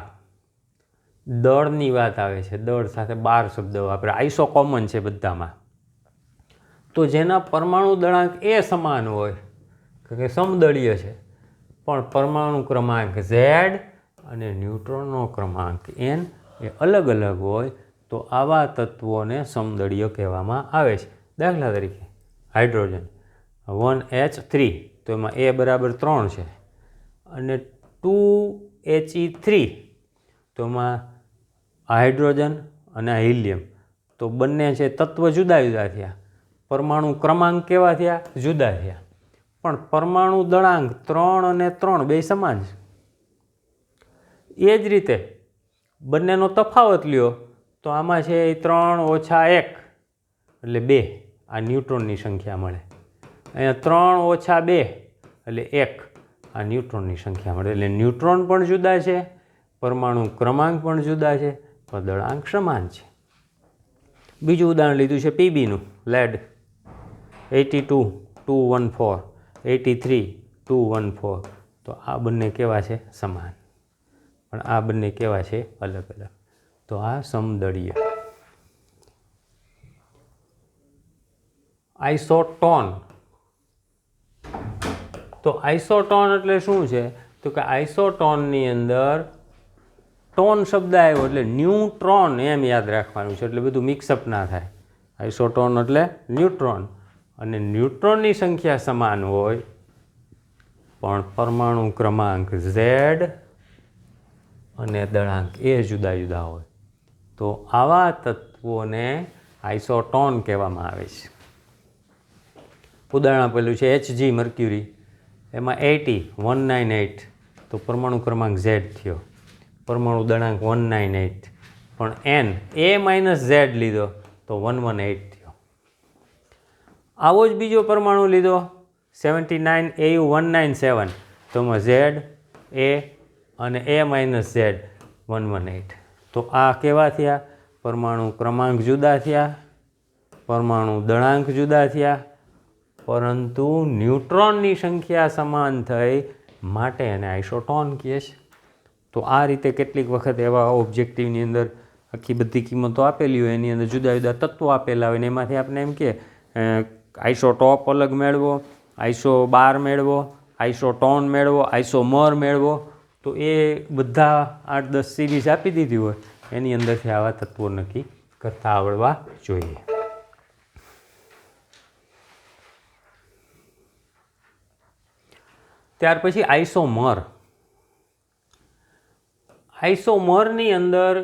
દળની વાત આવે છે, દળ સાથે 12 શબ્દ વાપરે. આઈસો કોમન છે બધામાં. તો જેના પરમાણુ દળાંક એ સમાન હોય કે સમદળીય છે, પણ પરમાણુ ક્રમાંક Z અને ન્યુટ્રોનનો ક્રમાંક N એ અલગ અલગ હોય, તો આવા તત્વોને સમદળીય કહેવામાં આવે છે. દાખલા તરીકે હાઇડ્રોજન 1H3, તો એમાં A બરાબર 3 છે, અને 2He3, તો એમાં હાઇડ્રોજન અને હિલિયમ, તો બંને છે તત્વ જુદા જુદા થયા, પરમાણુ ક્રમાંક કેવા થયા? જુદા થયા, પણ પરમાણુ દળાંક 3 અને 3 બે સમાન છે. એ જ રીતે બંનેનો તફાવત લ્યો તો આમાં છે 3 ઓછા 1 એટલે 2, આ ન્યુટ્રોનની સંખ્યા મળે. અહીંયા 3 ઓછા 2 એટલે 1, આ ન્યુટ્રોનની સંખ્યા મળે. એટલે ન્યુટ્રોન પણ જુદા છે, પરમાણુ ક્રમાંક પણ જુદા છે, પણ દળાંક સમાન છે. બીજું ઉદાહરણ લીધું છે પીબીનું, લેડ 82 214, 83 214, તો આ બંને કેવા છે? સમાન, પણ આ બંને કેવા છે? અલગ અલગ. તો આ સમદળીય. આઇસોટોન. તો આઇસોટોન એટલે શું છે? તો કે આઇસોટોનની અંદર ટોન શબ્દ આવ્યો એટલે ન્યુટ્રોન એમ યાદ રાખવાનું છે, એટલે બધું મિક્સઅપ ના થાય. આઇસોટોન એટલે ન્યુટ્રોન, અને ન્યુટ્રોનની સંખ્યા સમાન હોય પણ પરમાણુ ક્રમાંક Z અને દળાંક એ જુદા જુદા હોય, તો આવા તત્વોને આઇસોટોન કહેવામાં આવે છે. ઉદાહરણ આપેલું છે Hg મર્ક્યુરી, એમાં 198, તો પરમાણુ ક્રમાંક Z થયો, પરમાણુ દળાંક 198, પણ N A Z લીધો તો 118 થયો. આવો જ બીજો પરમાણુ લીધો 79 AU 197, તો એમાં Z A અને A Z 118, તો આ કેવા થયા? પરમાણુ ક્રમાંક જુદા થયા, પરમાણુ દળાંક જુદા થયા, પરંતુ ન્યુટ્રોનની સંખ્યા સમાન થઈ માટે એને આઇસોટોન કહે છે. તો આ રીતે કેટલીક વખત એવા ઓબ્જેક્ટિવની અંદર આખી બધી કિંમતો આપેલી હોય, એની અંદર જુદા જુદા તત્વો આપેલા હોય, ને એમાંથી આપણે એમ કે આઇસોટોપ અલગ મેળવો, આઈસો 12 મેળવો, આઇસોટોન મેળવો, આઇસોમર મેળવો, તો એ બધા 8-10 સિરીઝ આપી દીધી હોય, એની અંદરથી આવા તત્વો નક્કી કરતા આવડવા જોઈએ. ત્યાર પછી આઇસોમર. આઇસોમરની અંદર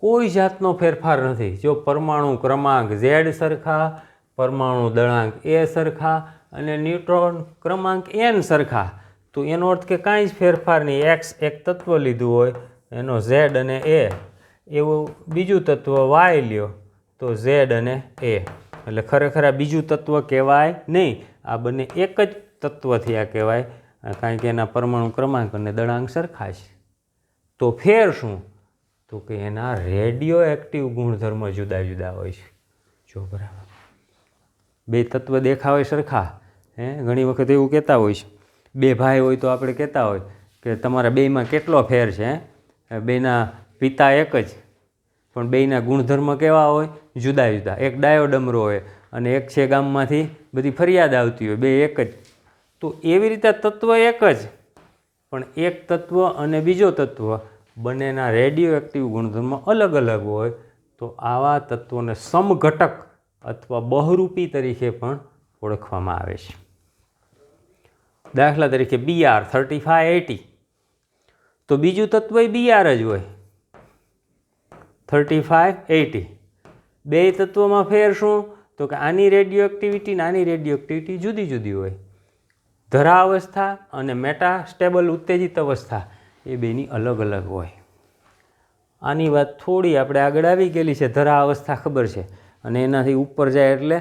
કોઈ જાતનો ફેરફાર નથી. જો પરમાણુ ક્રમાંક Z સરખા, પરમાણુ દળાંક A સરખા અને ન્યુટ્રોન ક્રમાંક N સરખા, તો એનો અર્થ કે કાંઈ જ ફેરફાર નહીં. X એક તત્વ લીધું હોય, એનો Z અને A, એવું બીજું તત્વ Y લ્યો તો Z અને A, એટલે ખરેખર આ બીજું તત્વ કહેવાય નહીં, આ બંને એક જ તત્વ થયા કહેવાય, કારણ કે એના પરમાણુ ક્રમાંક અને દળાંક સરખા છે. તો ફેર શું? તો કે એના રેડિયો એક્ટિવ ગુણધર્મ જુદા જુદા હોય છે. જો બરાબર બે તત્વ દેખાવે સરખા, ઘણી વખત એવું કહેતા હોય છે, બે ભાઈ હોય તો આપણે કહેતા હોય કે તમારા બેયમાં કેટલો ફેર છે? બેના પિતા એક જ, પણ બેયના ગુણધર્મ કેવા હોય? જુદા જુદા. એક ડાયો ડમરો હોય અને એક છે ગામમાંથી બધી ફરિયાદ આવતી હોય, બે એક જ. તો એવી રીતે તત્વ એક જ, પણ એક તત્વ અને બીજો તત્વ બંનેના રેડિયો એક્ટિવ ગુણધર્મ અલગ અલગ હોય, તો આવા તત્વોને સમઘટક અથવા બહુરૂપી તરીકે પણ ઓળખવામાં આવે છે. દાખલા તરીકે Br 3580, તો બીજું તત્વ Br જ હોય 3580. બે તત્વોમાં ફેર શું? તો કે આની રેડિયો એક્ટિવિટી અને આની રેડિયો એક્ટિવિટી જુદી જુદી હોય. ધરા અવસ્થા અને મેટાસ્ટેબલ ઉત્તેજિત અવસ્થા એ બેની અલગ અલગ હોય. આની વાત થોડી આપણે આગળ આવી ગયેલી છે. ધરા અવસ્થા ખબર છે, અને એનાથી ઉપર જાય એટલે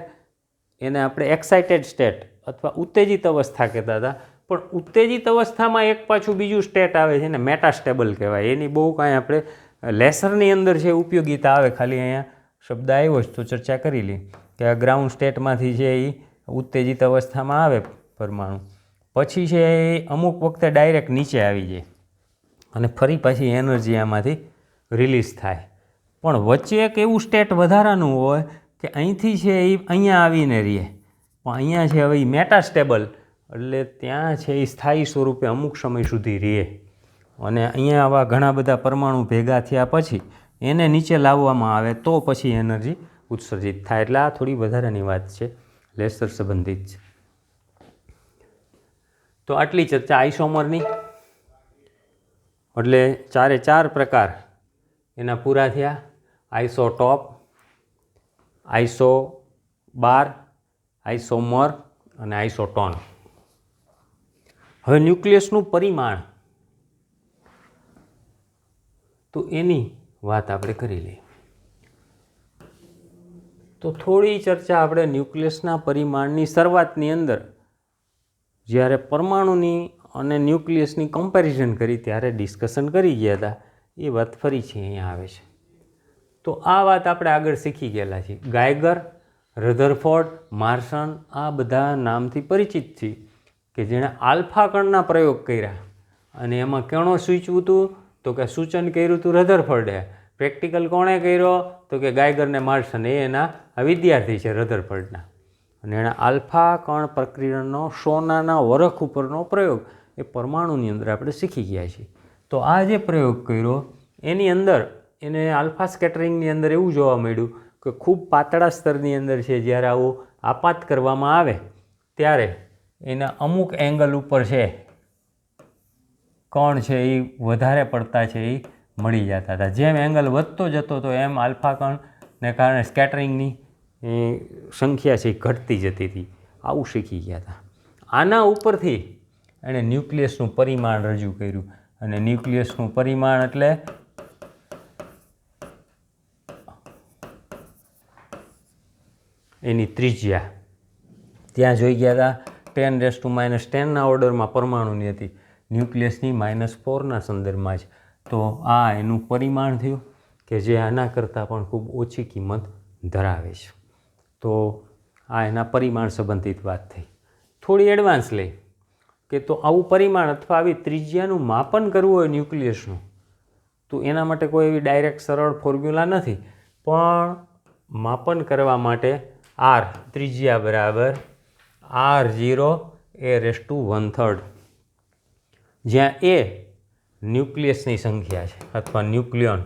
એને આપણે એક્સાઇટેડ સ્ટેટ અથવા ઉત્તેજિત અવસ્થા કહેતા હતા. પણ ઉત્તેજિત અવસ્થામાં એક પાછું બીજું સ્ટેટ આવે છે, એને મેટાસ્ટેબલ કહેવાય. એની બહુ કાંઈ આપણે લેસરની અંદર છે ઉપયોગીતા આવે, ખાલી અહીંયા શબ્દ આવ્યો છે તો ચર્ચા કરી લઈએ કે આ ગ્રાઉન્ડ સ્ટેટમાંથી છે એ ઉત્તેજિત અવસ્થામાં આવે પરમાણુ, પછી છે એ અમુક વખતે ડાયરેક્ટ નીચે આવી જાય અને ફરી પાછી એનર્જી આમાંથી રિલીઝ થાય. પણ વચ્ચે એક એવું સ્ટેટ વધારાનું હોય કે અહીંથી છે એ અહીંયા આવીને રહે, પણ અહીંયા છે હવે એ મેટાસ્ટેબલ, એટલે ત્યાં છે એ સ્થાયી સ્વરૂપે અમુક સમય સુધી રહે અને અહીંયા આવા ઘણા બધા પરમાણુ ભેગા થયા પછી એને નીચે લાવવામાં આવે તો પછી એનર્જી ઉત્સર્જિત થાય. એટલે આ થોડી વધારાની વાત છે, લેસર સંબંધિત છે. તો આટલી ચર્ચા આઈસોમરની, એટલે 4 પ્રકાર એના પૂરા થયા. આઈસોટોપ, આઈસોબાર, આઈસોમર અને આઈસોટોન. હવે ન્યુક્લિયસનું પરિમાણ, તો એની વાત આપણે કરી લઈએ. તો થોડી ચર્ચા આપણે ન્યુક્લિયસના પરિમાણની શરૂઆતની અંદર જ્યારે પરમાણુની અને ન્યુક્લિયસની કમ્પેરિઝન કરી ત્યારે ડિસ્કશન કરી ગયા હતા, એ વાત ફરી છે અહીંયા આવે છે. તો આ વાત આપણે આગળ શીખી ગયેલા છીએ. ગાયગર, રધરફોર્ડ, માર્સન આ બધા નામથી પરિચિત છે કે જેણે આલ્ફા કણના પ્રયોગ કર્યા અને એમાં કેણો સૂચવું હતું તો કે સૂચન કર્યું હતું રધરફોર્ડે. પ્રેક્ટિકલ કોણે કર્યો તો કે ગાયગર ને માર્સન, એ એના વિદ્યાર્થી છે રધરફોર્ડના. અને એણે આલ્ફા કણ પ્રક્રિયાનો સોનાના વરખ ઉપરનો પ્રયોગ એ પરમાણુની અંદર આપણે શીખી ગયા છીએ. તો આ જે પ્રયોગ કર્યો એની અંદર એને આલ્ફા સ્કેટરિંગની અંદર એવું જોવા મળ્યું કે ખૂબ પાતળા સ્તરની અંદર છે જ્યારે આવું આપાત કરવામાં આવે ત્યારે એના અમુક એંગલ ઉપર છે કણ છે એ વધારે પડતા છે એ મળી જતા હતા. જેમ એંગલ વધતો જતો હતો એમ આલ્ફા કણને કારણે સ્કેટરિંગની સંખ્યા છે એ ઘટતી જતી હતી. આવું શીખી ગયા હતા. આના ઉપરથી એણે ન્યુક્લિયસનું પરિમાણ રજૂ કર્યું અને ન્યુક્લિયસનું પરિમાણ એટલે એની ત્રિજ્યા. ત્યાં જોઈ ગયા હતા 10⁻⁻10 ઓર્ડરમાં પરમાણુની હતી, ન્યુક્લિયસની -4ના સંદર્ભમાં જ. તો આ એનું પરિમાણ થયું કે જે આના કરતાં પણ ખૂબ ઓછી કિંમત ધરાવે છે. તો આ એના પરિમાણ સંબંધિત વાત થઈ. થોડી એડવાન્સ લઈ કે તો આવું પરિમાણ અથવા આવી ત્રિજ્યાનું માપન કરવું હોય ન્યુક્લિયસનું તો એના માટે કોઈ એવી ડાયરેક્ટ સરળ ફોર્મ્યુલા નથી, પણ માપન કરવા માટે આર ત્રિજ્યા બરાબર r0a⁻⁰, જ્યાં એ ન્યુક્લિયસની સંખ્યા છે અથવા ન્યુક્લિયોન.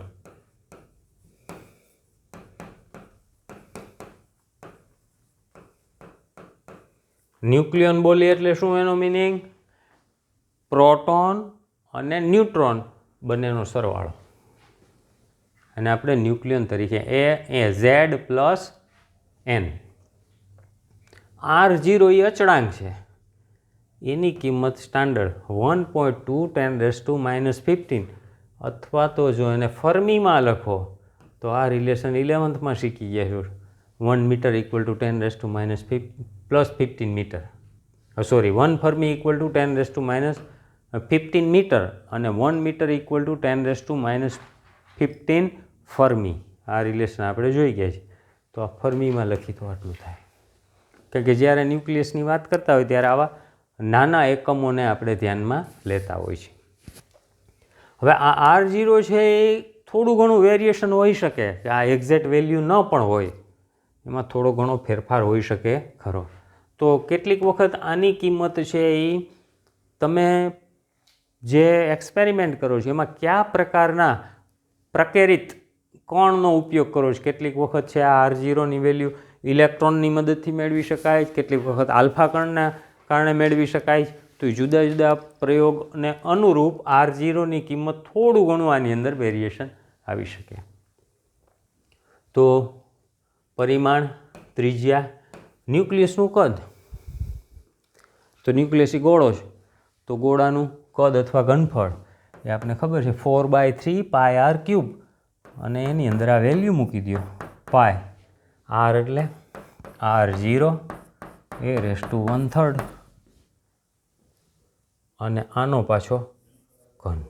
ન્યુક્લિયોન બોલી એટલે શું એનો મિનિંગ? પ્રોટોન અને ન્યુટ્રોન બંનેનો સરવાળો, અને આપણે ન્યુક્લિયોન તરીકે Z+N. R0 એ અચળાંક છે, એની કિંમત સ્ટાન્ડર્ડ 1.2 × 10⁻⁻15, અથવા તો જો એને ફર્મીમાં લખો તો આ રિલેશન 11th શીખી ગયા છો. 1 metre = 10⁻+15 metre, sorry 1 fermi = 10⁻15 metre અને 1 મીટર = 10⁻15 ફર્મી. આ રિલેશન આપણે જોઈ ગયા છે. તો આ ફર્મીમાં લખી તો આટલું થાય, કારણ કે જ્યારે ન્યુક્લિયસની વાત કરતા હોય ત્યારે આવા નાના એકમોને આપણે ધ્યાનમાં લેતા હોય છે. હવે આ R0 છે એ થોડું ઘણું વેરિએશન હોઈ શકે, કે આ એક્ઝેક્ટ વેલ્યુ ન પણ હોય, એમાં થોડો ઘણો ફેરફાર હોઈ શકે ખરો. તો કેટલીક વખત આની કિંમત છે એ તમે જે એક્સપેરિમેન્ટ કરો છો એમાં કયા પ્રકારના પ્રકેરિત કણનો ઉપયોગ કરો છો. કેટલીક વખત છે આ R0ની વેલ્યુ ઇલેક્ટ્રોનની મદદથી મેળવી શકાય, કેટલીક વખત આલ્ફા કણના કારણે મેળવી શકાય. તો જુદા જુદા પ્રયોગને અનુરૂપ R0ની કિંમત થોડું ઘણું આની અંદર વેરિએશન આવી શકે. તો પરિમાણ, ત્રિજ્યા, ન્યુક્લિયસનું કદ. તો ન્યુક્લિયસ ગોળો છે તો ગોળાનું કદ અથવા ઘનફળ એ આપણને ખબર છે 4/3πr³, અને એની અંદર આ વેલ્યુ મૂકી દો પાય. R એટલે R0a⁻⁻1/3 અને આનો પાછો ઘન.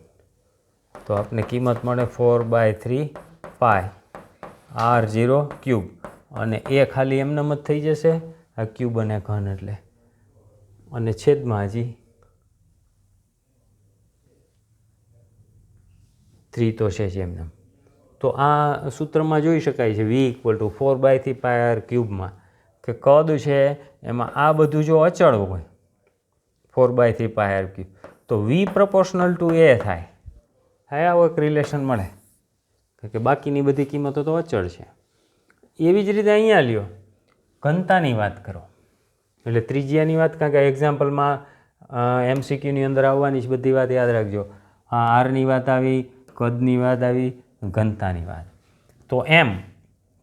તો આપણે કિંમત મળે 4/3π R0 ક્યુબ, અને એ ખાલી એમનેમ જ થઈ જશે આ ક્યુબ અને ઘન એટલે, અને છેદમાં હજી 3 તો છે જ એમનેમ. તો આ સૂત્રમાં જોઈ શકાય છે V = 4/3πr ક્યુબમાં કે કદ છે એમાં આ બધું જો અચળ હોય 4/3πr ક્યુબ તો V proportional to A થાય. આવો એક રિલેશન મળે કે બાકીની બધી કિંમતો તો અચળ છે. એવી જ રીતે અહીંયા લ્યો ઘનતાની વાત કરો એટલે ત્રિજ્યાની વાત, કારણ કે એક્ઝામ્પલમાં MCQની અંદર આવવાની જ બધી વાત યાદ રાખજો. આ Rની વાત આવી, કદની વાત આવી, ઘનતાની વાત. તો M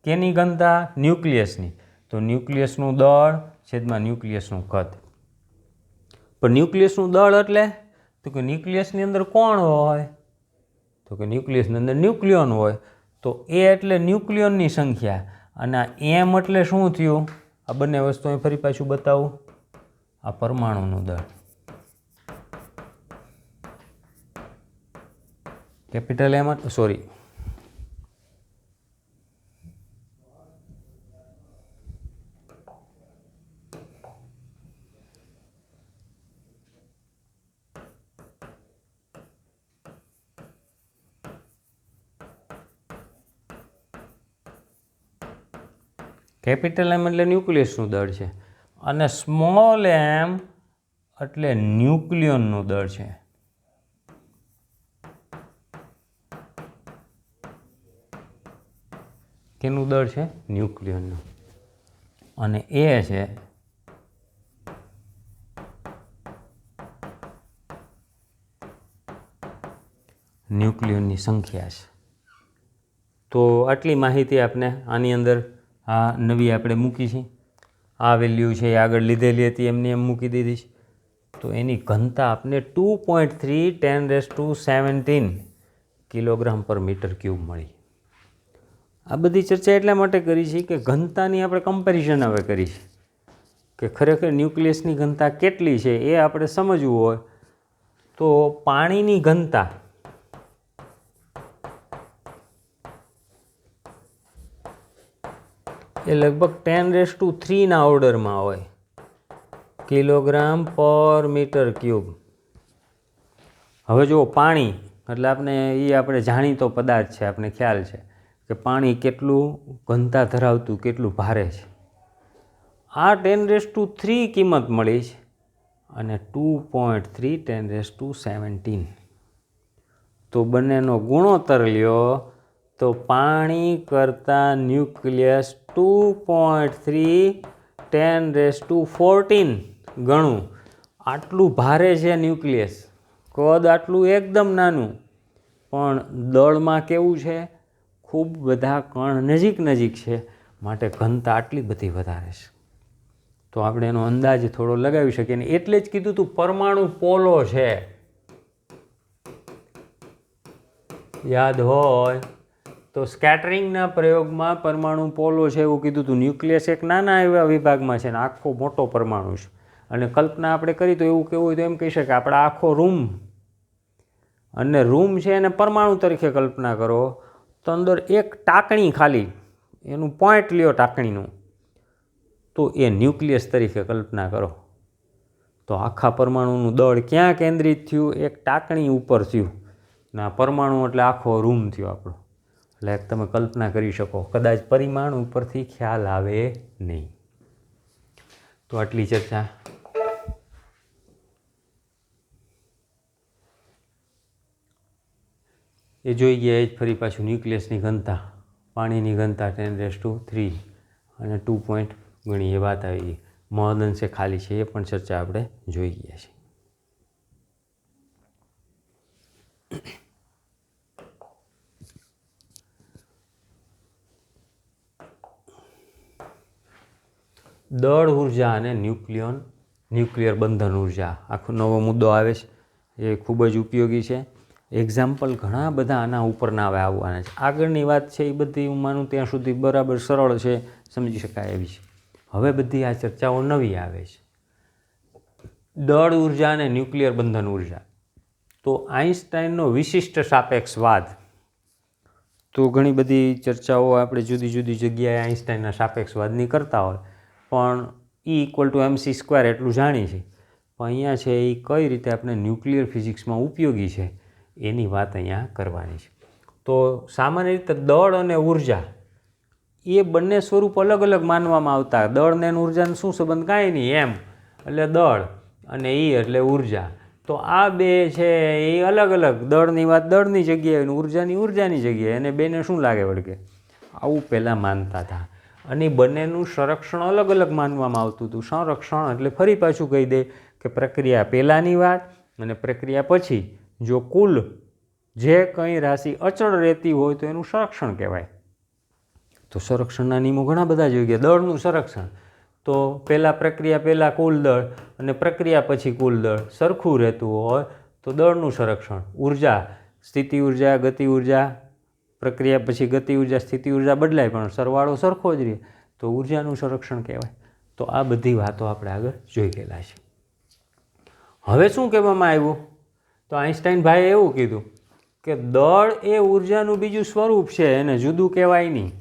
કેની ઘનતા? ન્યુક્લિયસની. તો ન્યુક્લિયસનું દળ છેદમાં ન્યુક્લિયસનું કદ. પણ ન્યુક્લિયસનું દળ એટલે તો કે ન્યુક્લિયસની અંદર કોણ હોય? તો કે ન્યુક્લિયસની અંદર ન્યુક્લિયોન હોય. તો એ એટલે ન્યુક્લિયોનની સંખ્યા, અને M એટલે શું થયું? આ બંને વસ્તુ અહીં ફરી પાછું બતાવું, આ પરમાણુનું દળ. Capital M, sorry, capital M એટલે ન્યુક્લિયસનું દળ છે, અને સ્મોલ m એટલે ન્યુક્લિયોનનું દળ છે. કેનું દળ છે? ન્યુક્લિયોનનું. અને એ છે ન્યુક્લિયોનની સંખ્યા છે. તો આટલી માહિતી આપણે આની અંદર આ નવી આપણે મૂકી છે. આ વેલ્યુ છે એ આગળ લીધેલી હતી એમની એમ મૂકી દીધી છે. તો એની ઘનતા આપણે 2.3 × 1017 કિલોગ્રામ પર મીટર ક્યુબ મળી. આ બધી ચર્ચા એટલા માટે કરી છે કે ઘનતાની આપણે કમ્પેરિઝન હવે કરી છે કે ખરેખર ન્યુક્લિયસની ઘનતા કેટલી છે એ આપણે સમજવું હોય તો પાણીની ઘનતા એ લગભગ 10⁻³ ઓર્ડરમાં હોય, કિલોગ્રામ પર મીટર ક્યુબ. હવે જુઓ પાણી એટલે આપણે જાણીતો પદાર્થ છે, આપણે ખ્યાલ છે કે પાણી કેટલું ઘનતા ધરાવતું, કેટલું ભારે છે. આ 10⁻³ કિંમત મળી છે અને 2.3 10⁻17. તો બંનેનો ગુણોત્તર લ્યો તો પાણી કરતાં ન્યુક્લિયસ 2.3 10⁻14 ગણું આટલું ભારે છે ન્યુક્લિયસ. કદ આટલું એકદમ નાનું, પણ દળમાં કેવું છે? ખૂબ બધા કણ નજીક નજીક છે, માટે ઘનતા આટલી બધી વધારે છે. તો આપણે એનો અંદાજ થોડો લગાવી શકીએ. અને એટલે જ કીધું તું પરમાણુ પોલો છે. યાદ હોય તો સ્કેટરિંગના પ્રયોગમાં પરમાણુ પોલો છે એવું કીધું હતું. ન્યુક્લિયસ એક નાના એવા વિભાગમાં છે ને આખો મોટો પરમાણુ છે. અને કલ્પના આપણે કરી તો એવું કેવું હોય તો એમ કહી શકાય આપણે આખો રૂમ, અને રૂમ છે એને પરમાણુ તરીકે કલ્પના કરો તો અંદર એક ટાંકણી ખાલી, એનું પોઈન્ટ લ્યો ટાંકણીનું, તો એ ન્યુક્લિયસ તરીકે કલ્પના કરો. તો આખા પરમાણુનું દળ ક્યાં કેન્દ્રિત થયું? એક ટાંકણી ઉપર થયું. ના, પરમાણુ એટલે આખો રૂમ થયો આપણો. એટલે તમે કલ્પના કરી શકો, કદાચ પરિમાણ ઉપરથી ખ્યાલ આવે નહીં. તો આટલી ચર્ચા. એ જોઈ ગયા. એ જ ફરી પાછું ન્યુક્લિયસની ઘનતા, પાણીની ઘનતા 10⁻³ અને 2 પોઈન્ટ ગણી એ વાત આવી ગઈ. મહદઅંશે ખાલી છે એ પણ ચર્ચા આપણે જોઈ ગયા છે. દળ ઉર્જા અને ન્યુક્લિયર બંધન ઉર્જા આખો નવો મુદ્દો આવે છે. એ ખૂબ જ ઉપયોગી છે. એક્ઝામ્પલ ઘણા બધા આના ઉપરના હવે આવવાના છે. આગળની વાત છે એ બધી હું માનું ત્યાં સુધી બરાબર સરળ છે, સમજી શકાય એવી છે. હવે બધી આ ચર્ચાઓ નવી આવે છે. દળ ઉર્જા અને ન્યુક્લિયર બંધન ઉર્જા. તો આઈન્સ્ટાઈનનો વિશિષ્ટ સાપેક્ષવાદ. તો ઘણી બધી ચર્ચાઓ આપણે જુદી જુદી જગ્યાએ આઈન્સ્ટાઈનના સાપેક્ષવાદની કરતા હોય, પણ E=mc² એટલું જાણીએ છીએ. પણ અહીંયા છે એ કઈ રીતે આપણે ન્યુક્લિયર ફિઝિક્સમાં ઉપયોગી છે એની વાત અહીંયા કરવાની છે. તો સામાન્ય રીતે દળ અને ઉર્જા એ બંને સ્વરૂપ અલગ અલગ માનવામાં આવતા. દળ ને ઉર્જાનો શું સંબંધ? કાંઈ નહીં, એમ એટલે દળ અને ઈ એટલે ઉર્જા. તો આ બે છે એ અલગ અલગ, દળની વાત દળની જગ્યાએ અને ઉર્જાની જગ્યાએ, અને બેને શું લાગે વળગે, આવું પહેલાં માનતા હતા. અને બંનેનું સંરક્ષણ અલગ અલગ માનવામાં આવતું હતું. સંરક્ષણ એટલે ફરી પાછું કહી દે કે પ્રક્રિયા પહેલાંની વાત અને પ્રક્રિયા પછી જો કુલ જે કંઈ રાશિ અચળ રહેતી હોય તો એનું સંરક્ષણ કહેવાય. તો સંરક્ષણના નિયમો ઘણા બધા જોઈ ગયા. દળનું સંરક્ષણ તો પ્રક્રિયા પહેલાં કુલ દળ અને પ્રક્રિયા પછી કુલ દળ સરખું રહેતું હોય તો દળનું સંરક્ષણ. ઉર્જા, સ્થિતિ ઉર્જા, ગતિ ઉર્જા, પ્રક્રિયા પછી ગતિ ઉર્જા, સ્થિતિ ઉર્જા બદલાય પણ સરવાળો સરખો જ રહે તો ઉર્જાનું સંરક્ષણ કહેવાય. તો આ બધી વાતો આપણે આગળ જોઈ ગયેલા છે. હવે શું કહેવામાં આવ્યું? તો આઈન્સ્ટાઈન ભાઈએ એવું કીધું કે દળ એ ઉર્જાનું બીજું સ્વરૂપ છે, એને જુદું કહેવાય નહીં.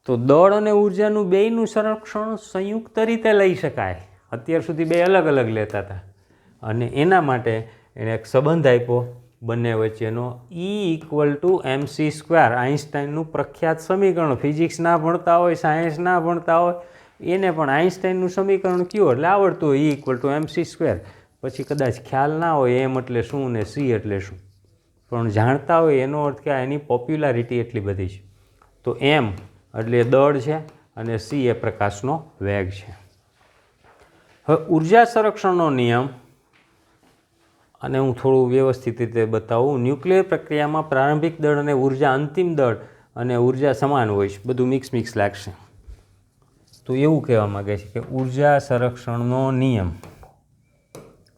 તો દળ અને ઉર્જાનું બેયનું સંરક્ષણ સંયુક્ત રીતે લઈ શકાય. અત્યાર સુધી બે અલગ અલગ લેતા હતા અને એના માટે એણે એક સંબંધ આપ્યો બંને વચ્ચેનો, E=mc². આઈન્સ્ટાઈનનું પ્રખ્યાત સમીકરણ. ફિઝિક્સ ના ભણતા હોય, સાયન્સ ના ભણતા હોય એને પણ આઈન્સ્ટાઈનનું સમીકરણ કયું એટલે આવડતું હોય, E=mc². પછી કદાચ ખ્યાલ ના હોય એમ એટલે શું ને સી એટલે શું, પણ જાણતા હોય એનો અર્થ કે એની પોપ્યુલારિટી એટલી બધી છે. તો એમ એટલે દળ છે અને સી એ પ્રકાશનો વેગ છે. હવે ઉર્જા સંરક્ષણનો નિયમ, અને હું થોડું વ્યવસ્થિત રીતે બતાવું. ન્યુક્લિયર પ્રક્રિયામાં પ્રારંભિક દળ અને ઉર્જા, અંતિમ દળ અને ઉર્જા સમાન હોય છે. બધું મિક્સ લાગશે. તો એવું કહેવા માગે છે કે ઉર્જા સંરક્ષણનો નિયમ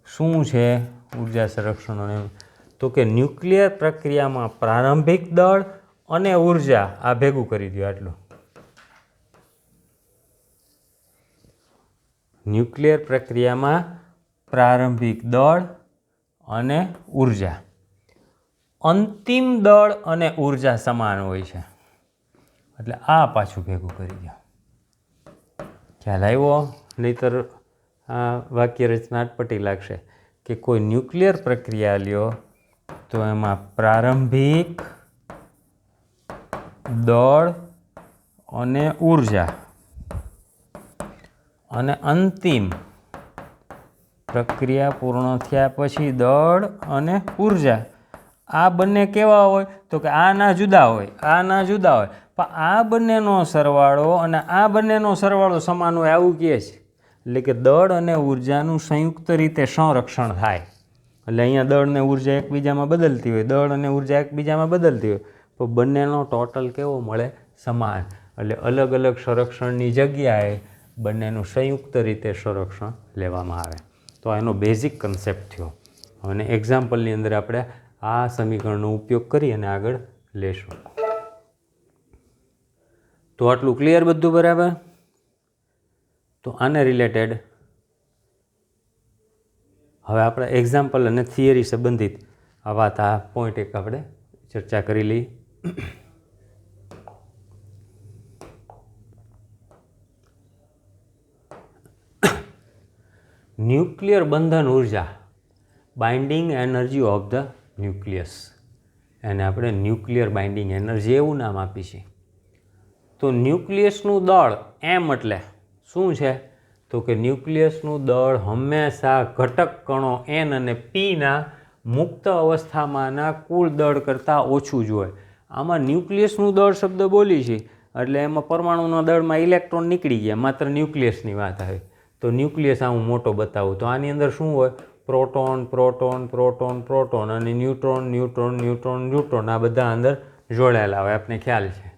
શું છે? ઉર્જા સંરક્ષણનો નિયમ તો કે ન્યુક્લિયર પ્રક્રિયામાં પ્રારંભિક દળ અને ઉર્જા, આ ભેગું કરી દો આટલું. ન્યુક્લિયર પ્રક્રિયામાં પ્રારંભિક દળ અને ઉર્જા, અંતિમ દળ અને ઉર્જા સમાન હોય છે. એટલે આ પાછું ભેગું કરી દો. ખ્યાલ આવ્યો? નહીતર આ વાક્ય રચના અટપટી લાગશે કે કોઈ ન્યુક્લિયર પ્રક્રિયા લ્યો તો એમાં પ્રારંભિક દળ અને ઉર્જા અને અંતિમ પ્રક્રિયા પૂર્ણ થયા પછી દળ અને ઉર્જા, આ બંને કેવા હોય? તો કે આ ના જુદા હોય, આ ના જુદા હોય, પણ આ બંનેનો સરવાળો અને આ બંનેનો સરવાળો સમાન હોય આવું કહે છે. એટલે કે દળ અને ઉર્જાનું સંયુક્ત રીતે સંરક્ષણ થાય. એટલે અહીંયા દળ ને ઉર્જા એકબીજામાં બદલતી હોય, દળ અને ઉર્જા એકબીજામાં બદલતી હોય, તો બંનેનો ટોટલ કેવો મળે? સમાન. એટલે અલગ અલગ સંરક્ષણની જગ્યાએ બંનેનું સંયુક્ત રીતે સંરક્ષણ લેવામાં આવે. તો એનો બેઝિક કન્સેપ્ટ થયો. અને એક્ઝામ્પલની અંદર આપણે આ સમીકરણનો ઉપયોગ કરી અને આગળ લેશું. તો આટલું ક્લિયર? બધું બરાબર? તો આને રિલેટેડ હવે આપણે એક્ઝામ્પલ અને થિયરી સંબંધિત આ વાત, આ પોઈન્ટ એક આપણે ચર્ચા કરી લઈએ. ન્યુક્લિયર બંધન ઉર્જા, binding energy of the nucleus, એને આપણે ન્યુક્લિયર બાઇન્ડિંગ એનર્જી એવું નામ આપી છે. તો ન્યુક્લિયસનું દળ એમ એટલે શું છે? તો કે ન્યુક્લિયસનું દળ હંમેશા ઘટક કણો એન અને પીના મુક્ત અવસ્થામાંના કુલ દળ કરતાં ઓછું જ હોય. આમાં ન્યુક્લિયસનું દળ શબ્દ બોલી છે એટલે એમાં પરમાણુના દળમાં ઇલેક્ટ્રોન નીકળી ગયા, માત્ર ન્યુક્લિયસની વાત આવે. તો ન્યુક્લિયસ હું મોટો બતાવું તો આની અંદર શું હોય? પ્રોટોન, પ્રોટોન, પ્રોટોન, પ્રોટોન અને ન્યુટ્રોન, ન્યુટ્રોન, ન્યુટ્રોન, ન્યુટ્રોન, આ બધા અંદર જોડાયેલા હોય, આપણે ખ્યાલ છે.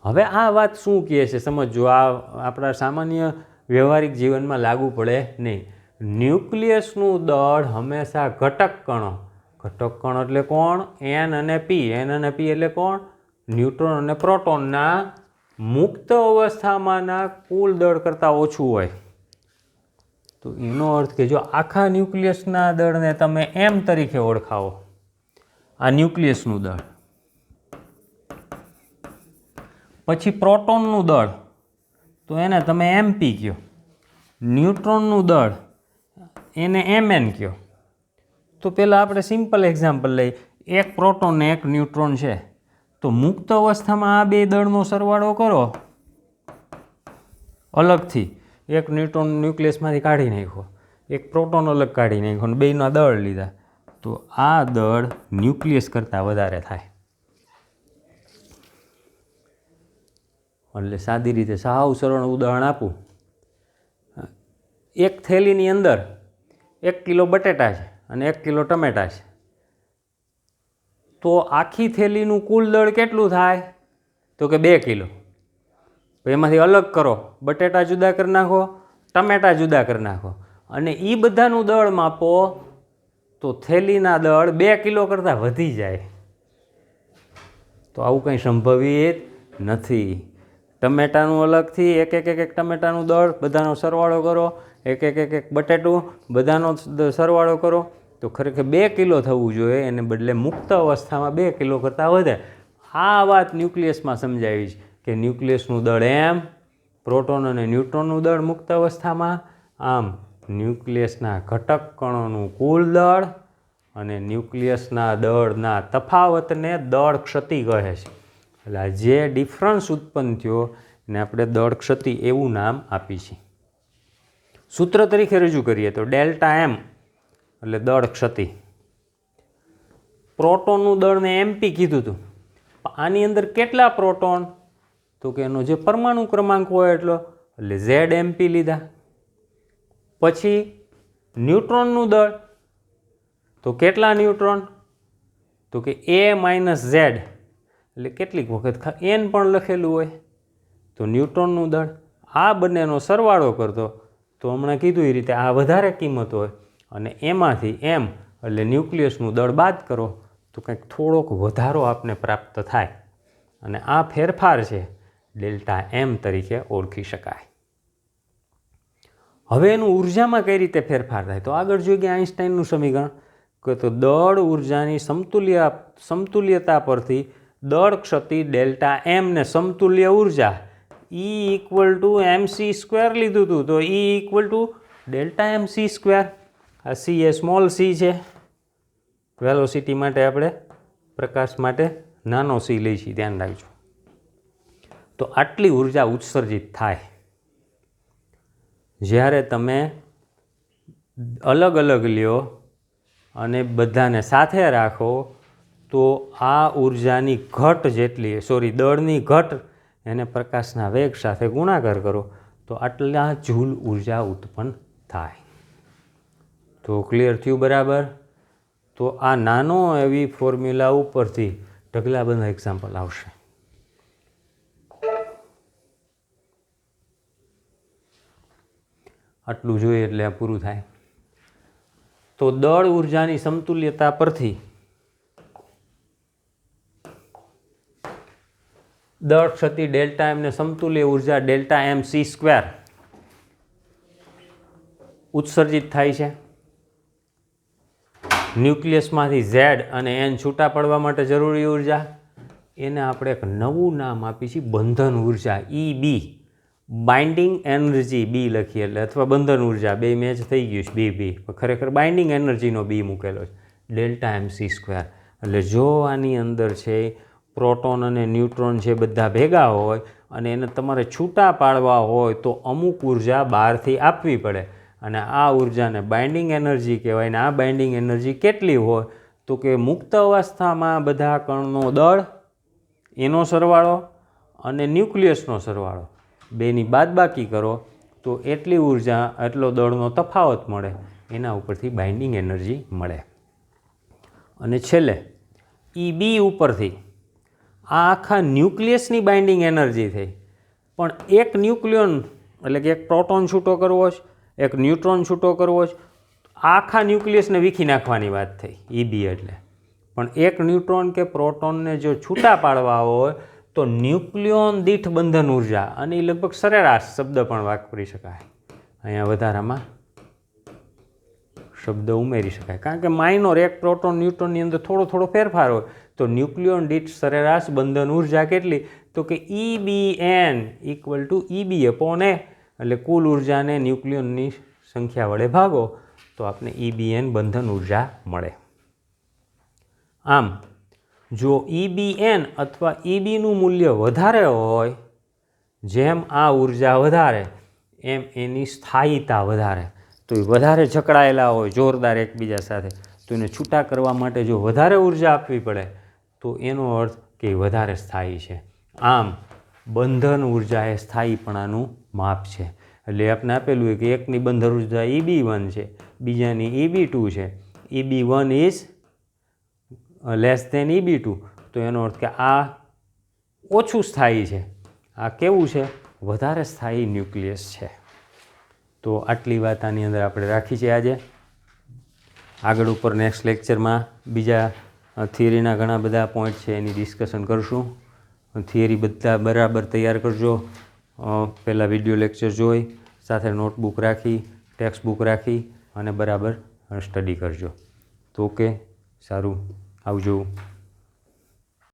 હવે આ વાત શું કહે છે સમજો, આ આપણા સામાન્ય વ્યવહારિક જીવનમાં લાગુ પડે નહીં. ન્યુક્લિયસનું દળ હંમેશા ઘટક કણો, ઘટક કણો એટલે કોણ? એન અને પી. એન અને પી એટલે કોણ? ન્યુટ્રોન અને પ્રોટોનના મુક્ત અવસ્થામાંના કુલ દળ કરતાં ઓછું હોય. તો એનો અર્થ કે જો આખા ન્યુક્લિયસના દળને તમે એમ તરીકે ઓળખાવો, આ ન્યુક્લિયસનું દળ, પછી પ્રોટોનનું દળ તો એને તમે એમપી કહો, ન્યુટ્રોનનું દળ એને એમએન કહો. તો પહેલાં આપણે સિમ્પલ એક્ઝામ્પલ લઈએ, એક પ્રોટોન ને એક ન્યુટ્રોન છે, તો મુક્ત અવસ્થામાં આ બે દળનો સરવાળો કરો અલગથી. એક ન્યુટ્રોન ન્યુક્લિયસમાંથી કાઢી નાખ્યો, એક પ્રોટોન અલગ કાઢી નાખ્યો અને બેના દળ લીધા, તો આ દળ ન્યુક્લિયસ કરતાં વધારે થાય. એટલે સાદી રીતે સાવ સરળ ઉદાહરણ આપું, એક થેલીની અંદર 1 કિલો બટેટા છે અને 1 કિલો ટમેટા છે, તો આખી થેલીનું કુલ દળ કેટલું થાય? તો કે 2 કિલો. એમાંથી અલગ કરો, બટેટા જુદા કરી નાખો, ટમેટા જુદા કરી નાખો અને એ બધાનું દળ માપો તો થેલીના દળ 2 કિલો કરતાં વધી જાય. તો આવું કંઈ સંભવિત નથી. ટમેટાનું અલગથી એક ટમેટાનું દળ બધાનો સરવાળો કરો, એક બટેટું બધાનો સરવાળો કરો, તો ખરેખર 2 કિલો થવું જોઈએ, એને બદલે મુક્ત અવસ્થામાં 2 કિલો કરતાં વધે. આ વાત ન્યુક્લિયસમાં સમજાવી છે કે ન્યુક્લિયસનું દળ એમ, પ્રોટોન અને ન્યુટ્રોનનું દળ મુક્ત અવસ્થામાં આમ, ન્યુક્લિયસના ઘટક કણોનું કુલ દળ અને ન્યુક્લિયસના દળના તફાવતને દળ ક્ષતિ કહે છે. એટલે જે ડિફરન્સ ઉત્પન્ન થયો એને આપણે દળ ક્ષતિ એવું નામ આપી છે. સૂત્ર તરીકે રજૂ કરીએ તો ડેલ્ટા એમ એટલે દળ ક્ષતિ. પ્રોટોનનું દળને એમપી કીધું હતું. આની અંદર કેટલા પ્રોટોન? તો કે એનો જે પરમાણુ ક્રમાંક હોય એટલો, એટલે ઝેડ એમપી લીધા. પછી ન્યુટ્રોનનું દળ, તો કેટલા ન્યુટ્રોન? તો કે એ માઇનસ ઝેડ, એટલે કેટલીક વખત એન પણ લખેલું હોય, તો ન્યુટ્રોનનું દળ. આ બંનેનો સરવાળો કરતો તો હમણાં કીધું એ રીતે આ વધારે કિંમત હોય અને એમાંથી એમ એટલે ન્યુક્લિયસનું દળ બાદ કરો તો કંઈક થોડોક વધારો આપને પ્રાપ્ત થાય અને આ ફેરફાર છે ડેલ્ટા એમ તરીકે ઓળખી શકાય. હવે એનું ઉર્જામાં કઈ રીતે ફેરફાર થાય? તો આગળ જોઈએ આઈન્સ્ટાઈનનું સમીકરણ કે તો દળ ઉર્જાની સમતુલ્યતા પરથી દળ ક્ષતિ ડેલ્ટા એમ ને સમતુલ્ય ઉર્જા E = mc² લીધું હતું, તો E = ડેલ્ટા mc². આ સી એ સ્મોલ સી છે, વેલોસિટી માટે આપણે પ્રકાશ માટે નાનો સી લઈ છીએ, ધ્યાન રાખજો. તો આટલી ઉર્જા ઉત્સર્જિત થાય જ્યારે તમે અલગ અલગ લ્યો અને બધાને સાથે રાખો, તો આ ઉર્જાની ઘટ જેટલી દળની ઘટ એને પ્રકાશના વેગ સાથે ગુણાકાર કરો તો આટલા જૂલ ઉર્જા ઉત્પન્ન થાય. તો ક્લિયર થયું બરાબર? તો આ નાનો એવી ફોર્મ્યુલા ઉપરથી ઢગલાબંધ એક્ઝામ્પલ આવશે. આટલું જોઈએ એટલે આ પૂરું થાય. તો દળ ઉર્જાની સમતુલ્યતા પરથી દળ ક્ષતિ ડેલ્ટા એમ ને સમતુલ્ય ઉર્જા ડેલ્ટા mc² ઉત્સર્જિત થાય છે. ન્યુક્લિયસમાંથી ઝેડ અને એન છૂટા પડવા માટે જરૂરી ઉર્જા, એને આપણે એક નવું નામ આપી છીએ બંધન ઉર્જા, EB. બાઇન્ડિંગ એનર્જી બી લખીએ એટલે, અથવા બંધન ઉર્જા, બે મેચ થઈ ગયું છે બી, ખરેખર બાઇન્ડિંગ એનર્જીનો બી મૂકેલો છે ડેલ્ટા mc². એટલે જો આની અંદર છે પ્રોટોન અને ન્યુટ્રોન છે બધા ભેગા હોય અને એને તમારે છૂટા પાડવા હોય તો અમુક ઉર્જા બહારથી આપવી પડે અને આ ઉર્જાને બાઇન્ડિંગ એનર્જી કહેવાય. ને આ બાઇન્ડિંગ એનર્જી કેટલી હોય? તો કે મુક્ત અવસ્થામાં બધા કણનો દળ એનો સરવાળો અને ન્યુક્લિયસનો સરવાળો બેની બાદબાકી કરો તો એટલી ઉર્જા, એટલો દળનો તફાવત મળે, એના ઉપરથી બાઇન્ડિંગ એનર્જી મળે. અને છેલ્લે EB ઉપરથી આ આખા ન્યુક્લિયસની બાઇન્ડિંગ એનર્જી થઈ, પણ એક ન્યુક્લિયન એટલે કે એક પ્રોટોન છૂટો કરવો છે, એક ન્યુટ્રોન છૂટો કરવો છે, આખા ન્યુક્લિયસને વીખી નાખવાની વાત થઈ EB એટલે. પણ એક ન્યુટ્રોન કે પ્રોટોનને જો છૂટા પાડવા હોય તો ન્યુક્લિયોન દીઠ બંધન ઉર્જા, અને એ લગભગ સરેરાશ શબ્દ પણ વાપરી શકાય, અહીંયા વધારામાં શબ્દ ઉમેરી શકાય, કારણ કે માઇનોર એક પ્રોટોન ન્યુટ્રોનની અંદર થોડો ફેરફાર હોય તો ન્યુક્લિયોન દીઠ સરેરાશ બંધન ઉર્જા કેટલી, તો કે EBN ઇક્વલ ટુ EB/A, એટલે કુલ ઉર્જાને ન્યુક્લિયોનની સંખ્યા વડે ભાગો તો આપણે EBN બંધન ઉર્જા મળે. આમ જો EBN અથવા EBનું મૂલ્ય વધારે હોય, જેમ આ ઉર્જા વધારે એમ એની સ્થાયીતા વધારે, તો એ વધારે જકડાયેલા હોય જોરદાર એકબીજા સાથે, તો એને છૂટા કરવા માટે જો વધારે ઉર્જા આપવી પડે તો એનો અર્થ કે એ વધારે સ્થાયી છે. આમ બંધન ઉર્જા એ સ્થાયીપણાનું માપ છે. એટલે આપણે આપેલું હોય કે એકની બંધન ઉર્જા EB1 છે, બીજાની EB2 છે, EB1 is less than EB2, તો એનો અર્થ કે આ ઓછું સ્થાયી છે, આ કેવું છે, વધારે સ્થાયી ન્યુક્લિયસ છે. તો આટલી વાત આની અંદર આપણે રાખી છે. આજે આગળ ઉપર નેક્સ્ટ લેક્ચરમાં બીજા થિયરીના ઘણા બધા પોઈન્ટ છે એની ડિસ્કશન કરશું. થિયરી બધા બરાબર તૈયાર કરજો, પહેલાં વિડીયો લેક્ચર જોઈ, સાથે નોટબુક રાખી, ટેક્સ્ટ બુક રાખી અને બરાબર સ્ટડી કરજો. તો ઓકે, સારું, આવજો.